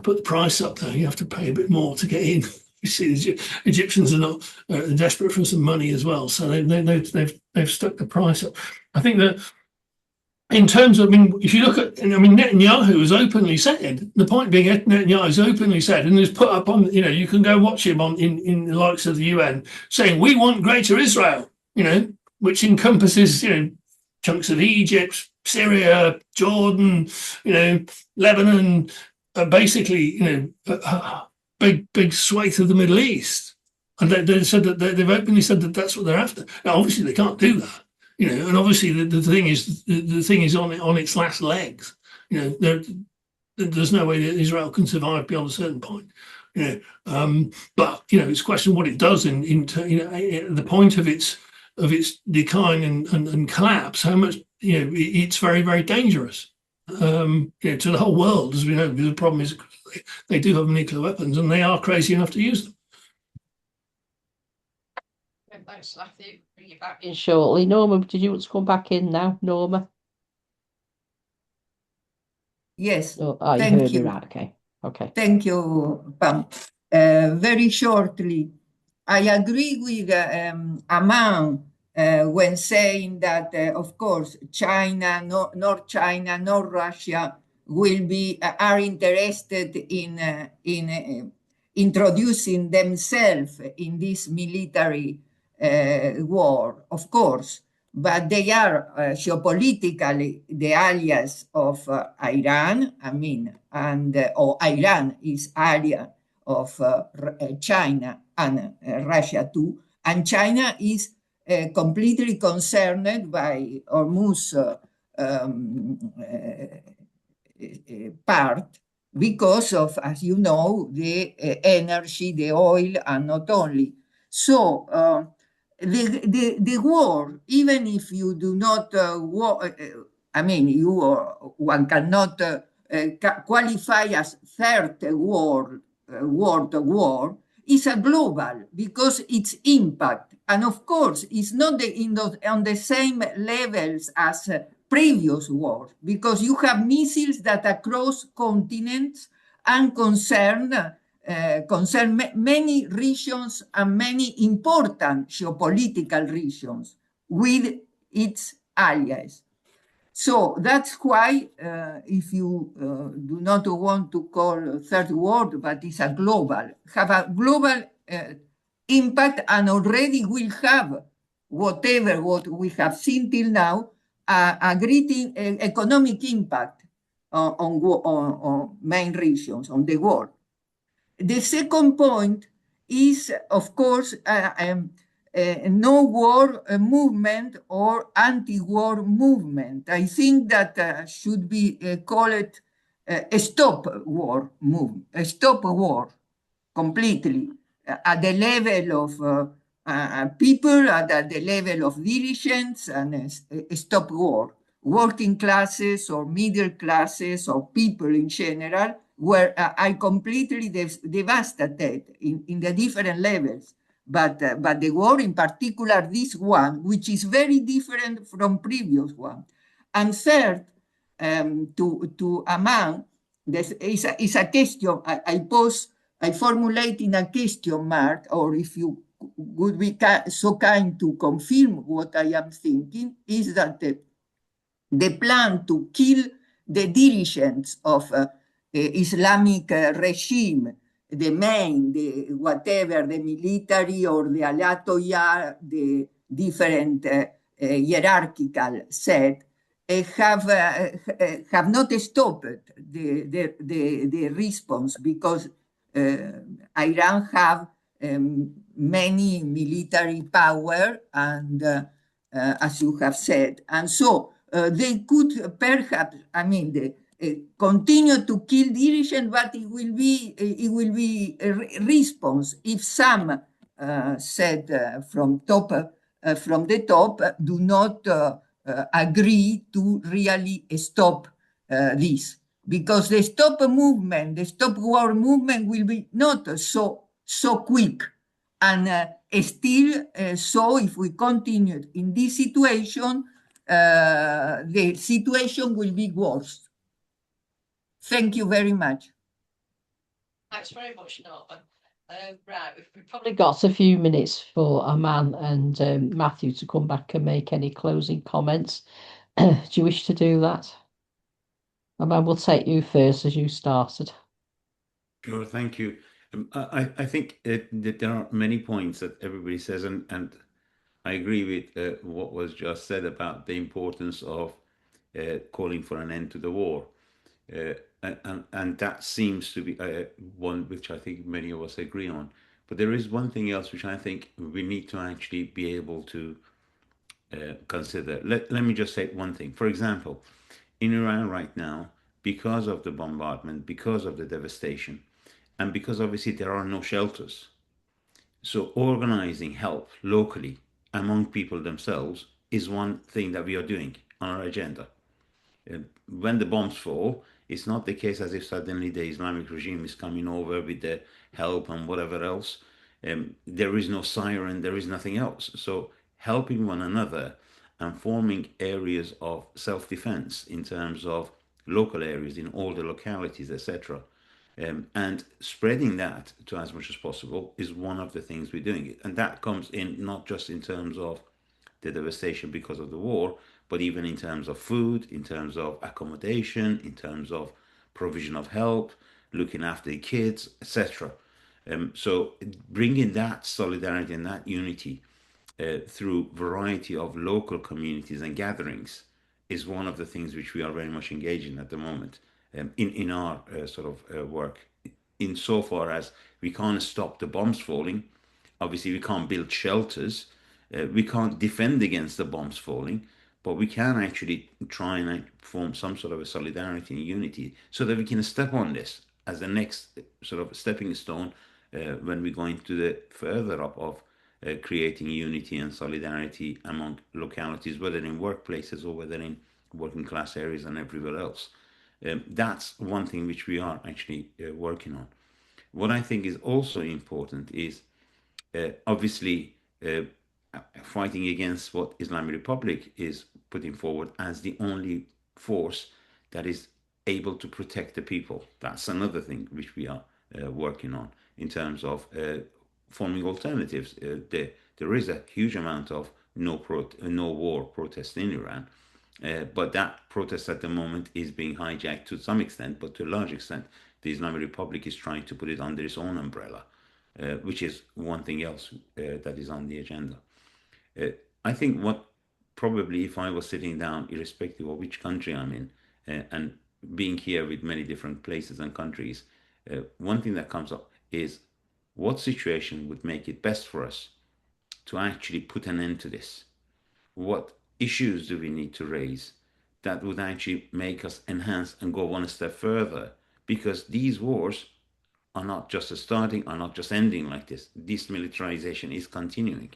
put the price up there. You have to pay a bit more to get in. You see, the Egyptians are not desperate for some money as well, so they've stuck the price up. I think that in terms of, if you look at, Netanyahu has openly said, the point being, Netanyahu has openly said, and has put up on, you can go watch him in the likes of the UN, saying we want greater Israel, which encompasses, chunks of Egypt, Syria, Jordan, Lebanon, basically, big swathe of the Middle East, and they said that they've openly said that that's what they're after. Now, obviously, they can't do that, and obviously the thing is on its last legs. There's no way that Israel can survive beyond a certain point. But it's a question of what it does in the point of its decline and collapse. How much it's very, very dangerous. To the whole world, as we know, because the problem is they do have nuclear weapons and they are crazy enough to use them. Thanks, Matthew. Bring you back in shortly. Norma, did you want to come back in now, Norma? Yes. You thank heard you. Me right. Okay. Thank you, Pam. Very shortly, I agree with Aman when saying that, of course, China, nor China, nor Russia are interested in introducing themselves in this military war, of course, but they are geopolitically the allies of Iran, or Iran is ally of China and Russia too, and China is completely concerned by Hormuz part because of, as you know, the energy, the oil, and not only. So the war, even if you do not one cannot qualify as third world war, is a global because its impact, and of course, it's not on the same levels as previous wars, because you have missiles that across continents and concern many regions and many important geopolitical regions with its allies. So that's why, if you do not want to call third world, but it's a global, have a global impact, and already will have what we have seen till now, a great economic impact on main regions, on the world. The second point is, of course, no war movement or anti-war movement. I think that should be called a stop war movement, a stop war completely at the level of people, at the level of dirigents, and stop war. Working classes or middle classes or people in general are completely devastated in the different levels. But the war, in particular, this one, which is very different from previous one. And third, to Aman, this is a question I formulate in a question mark, or if you would be so kind to confirm what I am thinking, is that the plan to kill the dirigents of Islamic regime, the whatever, the military or the ayatollah, the different hierarchical set, have not stopped the response, because Iran have many military power, and as you have said, and so they could perhaps, continue to kill dirigents, but it will be a response if some said from the top do not agree to really stop this, because the stop war movement will be not so quick, and still so if we continue in this situation, the situation will be worse. Thank you very much. Thanks very much, Norman. Right, we've probably got a few minutes for Aman and Matthew to come back and make any closing comments. Do you wish to do that? Aman, we'll take you first, as you started. Sure, thank you. I think that there are many points that everybody says, and I agree with what was just said about the importance of calling for an end to the war. And that seems to be one which I think many of us agree on. But there is one thing else which I think we need to actually be able to consider. Let me just say one thing. For example, in Iran right now, because of the bombardment, because of the devastation, and because obviously there are no shelters, so organizing help locally among people themselves is one thing that we are doing on our agenda. When the bombs fall, it's not the case as if suddenly the Islamic regime is coming over with the help and whatever else. There is no siren, there is nothing else. So helping one another and forming areas of self-defense in terms of local areas in all the localities, etc., and spreading that to as much as possible is one of the things we're doing. And that comes in not just in terms of the devastation because of the war, but even in terms of food, in terms of accommodation, in terms of provision of help, looking after the kids, etc. So bringing that solidarity and that unity through variety of local communities and gatherings is one of the things which we are very much engaged in at the moment in our work. Insofar as we can't stop the bombs falling, obviously we can't build shelters, we can't defend against the bombs falling, but we can actually try and form some sort of a solidarity and unity so that we can step on this as the next sort of stepping stone when we go into the further up of creating unity and solidarity among localities, whether in workplaces or whether in working class areas and everywhere else. That's one thing which we are actually working on. What I think is also important is obviously fighting against what Islamic Republic is putting forward as the only force that is able to protect the people. That's another thing which we are working on in terms of forming alternatives. There is a huge amount of no war protest in Iran, but that protest at the moment is being hijacked to some extent, but to a large extent, the Islamic Republic is trying to put it under its own umbrella, which is one thing else that is on the agenda. I think what probably if I was sitting down, irrespective of which country I'm in, and being here with many different places and countries, one thing that comes up is what situation would make it best for us to actually put an end to this? What issues do we need to raise that would actually make us enhance and go one step further? Because these wars are not just starting, are not just ending like this. This militarization is continuing.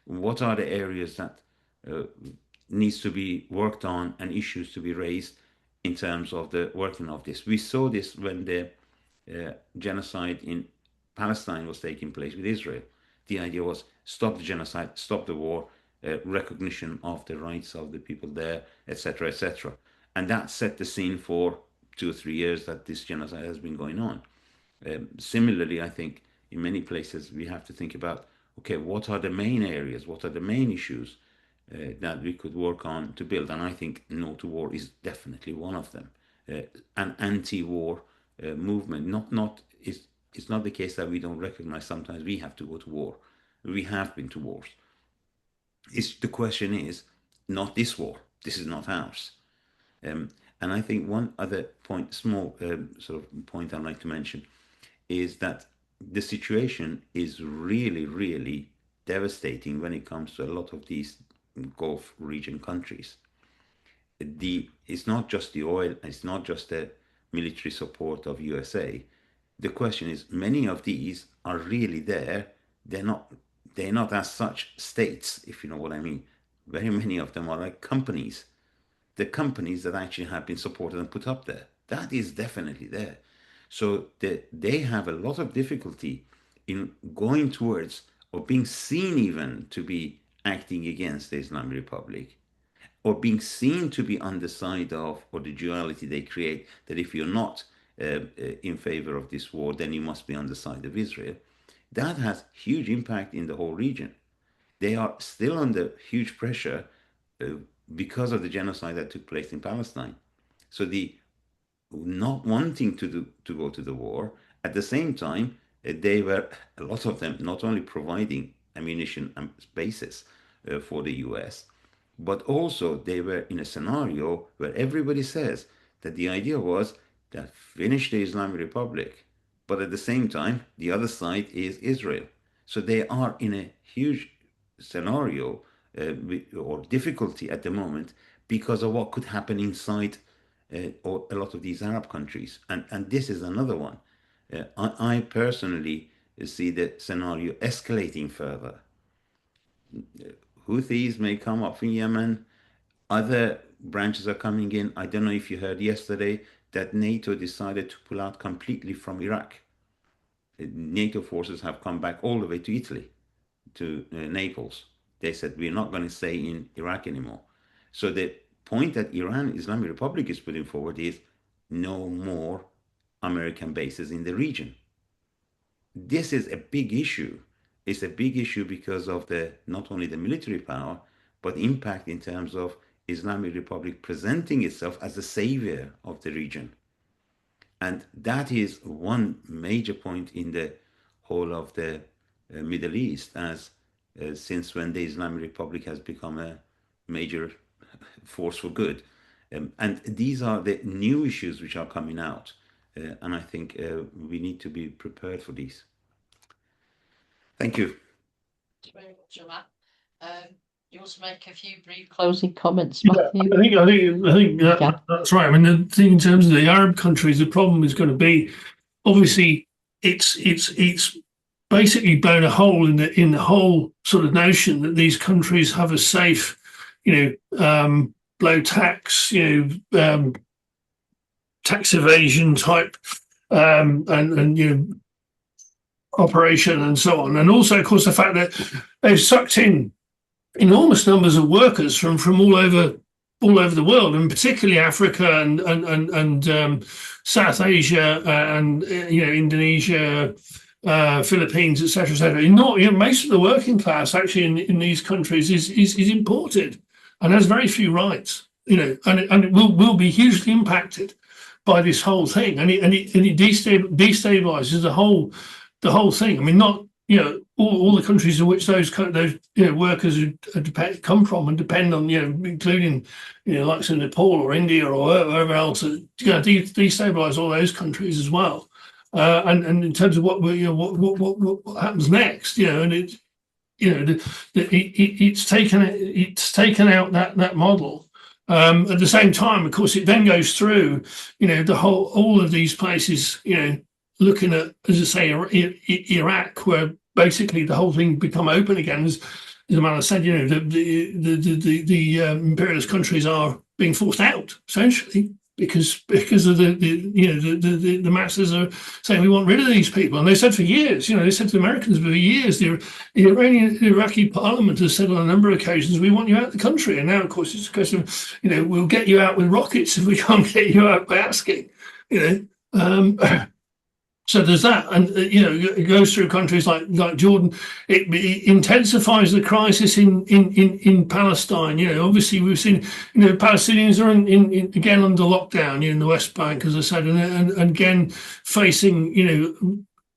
What are the areas that needs to be worked on and issues to be raised in terms of the working of this? We saw this when the genocide in Palestine was taking place with Israel. The idea was stop the genocide, stop the war, recognition of the rights of the people there, etc., etc. And that set the scene for 2 or 3 years that this genocide has been going on. Similarly, I think in many places we have to think about, okay, what are the main areas, what are the main issues that we could work on to build? And I think no to war is definitely one of them. An anti-war movement, it's not the case that we don't recognize sometimes we have to go to war. We have been to wars. The question is not this war. This is not ours. And I think one other point, small sort of point I'd like to mention, is that the situation is really, really devastating when it comes to a lot of these Gulf region countries. It's not just the oil, it's not just the military support of USA. The question is, many of these are really there. They're not as such states, if you know what I mean. Very many of them are like companies. The companies that actually have been supported and put up there. That is definitely there. So they have a lot of difficulty in going towards or being seen even to be acting against the Islamic Republic, or being seen to be on the side of, or the duality they create, that if you're not in favor of this war, then you must be on the side of Israel. That has huge impact in the whole region. They are still under huge pressure because of the genocide that took place in Palestine. So the not wanting to go to the war, at the same time, they were, a lot of them, not only providing ammunition and bases for the US, but also they were in a scenario where everybody says that the idea was that finish the Islamic Republic, but at the same time, the other side is Israel. So they are in a huge scenario or difficulty at the moment because of what could happen inside or a lot of these Arab countries. And this is another one. I personally see the scenario escalating further. Houthis may come up in Yemen. Other branches are coming in. I don't know if you heard yesterday that NATO decided to pull out completely from Iraq. NATO forces have come back all the way to Italy, to Naples. They said, we're not going to stay in Iraq anymore. So the point that Iran Islamic Republic is putting forward is no more American bases in the region. This is a big issue. It's a big issue because of not only the military power, but impact in terms of Islamic Republic presenting itself as the savior of the region. And that is one major point in the whole of the Middle East, as since when the Islamic Republic has become a major force for good. And these are the new issues which are coming out. And I think we need to be prepared for these. Thank you. Thank you very much, Aman. You want to make a few brief closing comments, Yeah, Matthew? I think that's right. I mean, the thing in terms of the Arab countries, the problem is going to be obviously it's basically blown a hole in the whole sort of notion that these countries have a safe, low tax, tax evasion type, and operation and so on, and also, of course, the fact that they've sucked in enormous numbers of workers from all over the world, and particularly Africa and South Asia and Indonesia, Philippines, etc., etc. Most of the working class actually in these countries is imported and has very few rights. And it will be hugely impacted by this whole thing, and it destabilizes the whole thing. I mean, not all the countries in which those workers come from and depend on, including like in Nepal or India or wherever else, destabilize all those countries as well. And in terms of what happens next, and it's taken out that model. At the same time, of course, it then goes through, all of these places, looking at, as I say, Iraq, where basically the whole thing become open again. As Aman said, the imperialist countries are being forced out essentially because of the masses are saying we want rid of these people, and they said for years, they said to the Americans for years, the Iraqi parliament has said on a number of occasions, we want you out of the country, and now of course it's a question of, we'll get you out with rockets if we can't get you out by asking, So there's that, and it goes through countries like Jordan. It intensifies the crisis in Palestine. Obviously we've seen Palestinians are again under lockdown in the West Bank, as I said, and again facing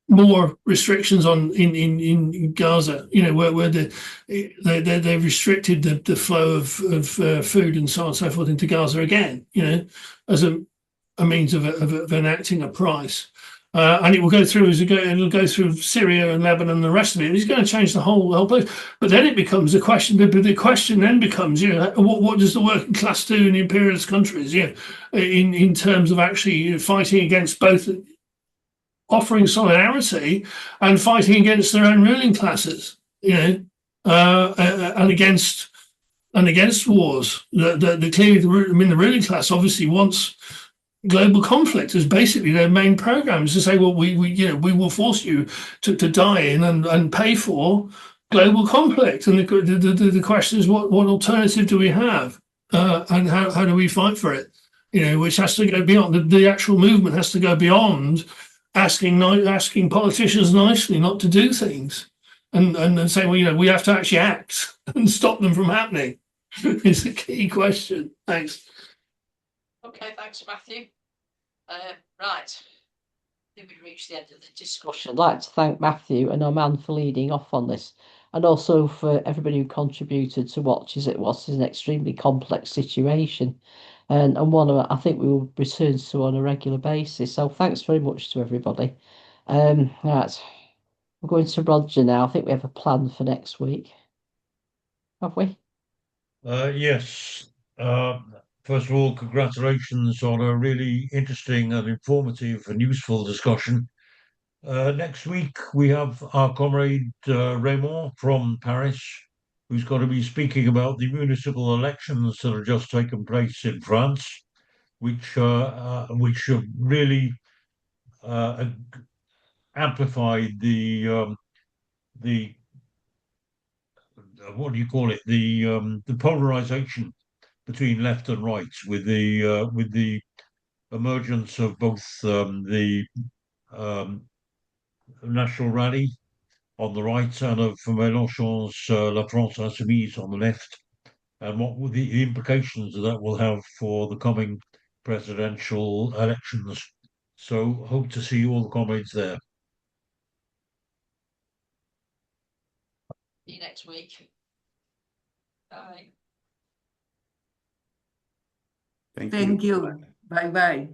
more restrictions in Gaza. Where they've restricted the flow of food and so on and so forth into Gaza again. As a means of enacting a price. And it will go through it'll go through Syria and Lebanon and the rest of it. It's going to change the whole place. But then it becomes a question. The question then becomes, what does the working class do in the imperialist countries? In terms of actually fighting against both, offering solidarity and fighting against their own ruling classes. And against wars. Clearly, the ruling class obviously wants global conflict is basically their main program, is to say, well, we will force you to die in and pay for global conflict. And the question is, what alternative do we have, and how do we fight for it? Which has to go beyond the actual movement, has to go beyond asking politicians nicely not to do things, and say, well, we have to actually act and stop them from happening. It's a key question. Thanks. Okay, thanks, Matthew. Right, I think we've reached the end of the discussion. I'd like to thank Matthew and Aman for leading off on this, and also for everybody who contributed to what is an extremely complex situation, and one I think we will return to on a regular basis. So thanks very much to everybody. Right, we're going to Roger now. I think we have a plan for next week, have we? Yes. First of all, congratulations on a really interesting and informative and useful discussion. Next week, we have our comrade Raymond from Paris, who's going to be speaking about the municipal elections that have just taken place in France, which have really amplified the what do you call it, the polarization between left and right, with the emergence of both the National Rally on the right and of Mélenchon's La France Insoumise on the left. and what will the implications of that will have for the coming presidential elections. So hope to see all the comments there. See you next week. Bye. Thank you. Thank you. Bye bye.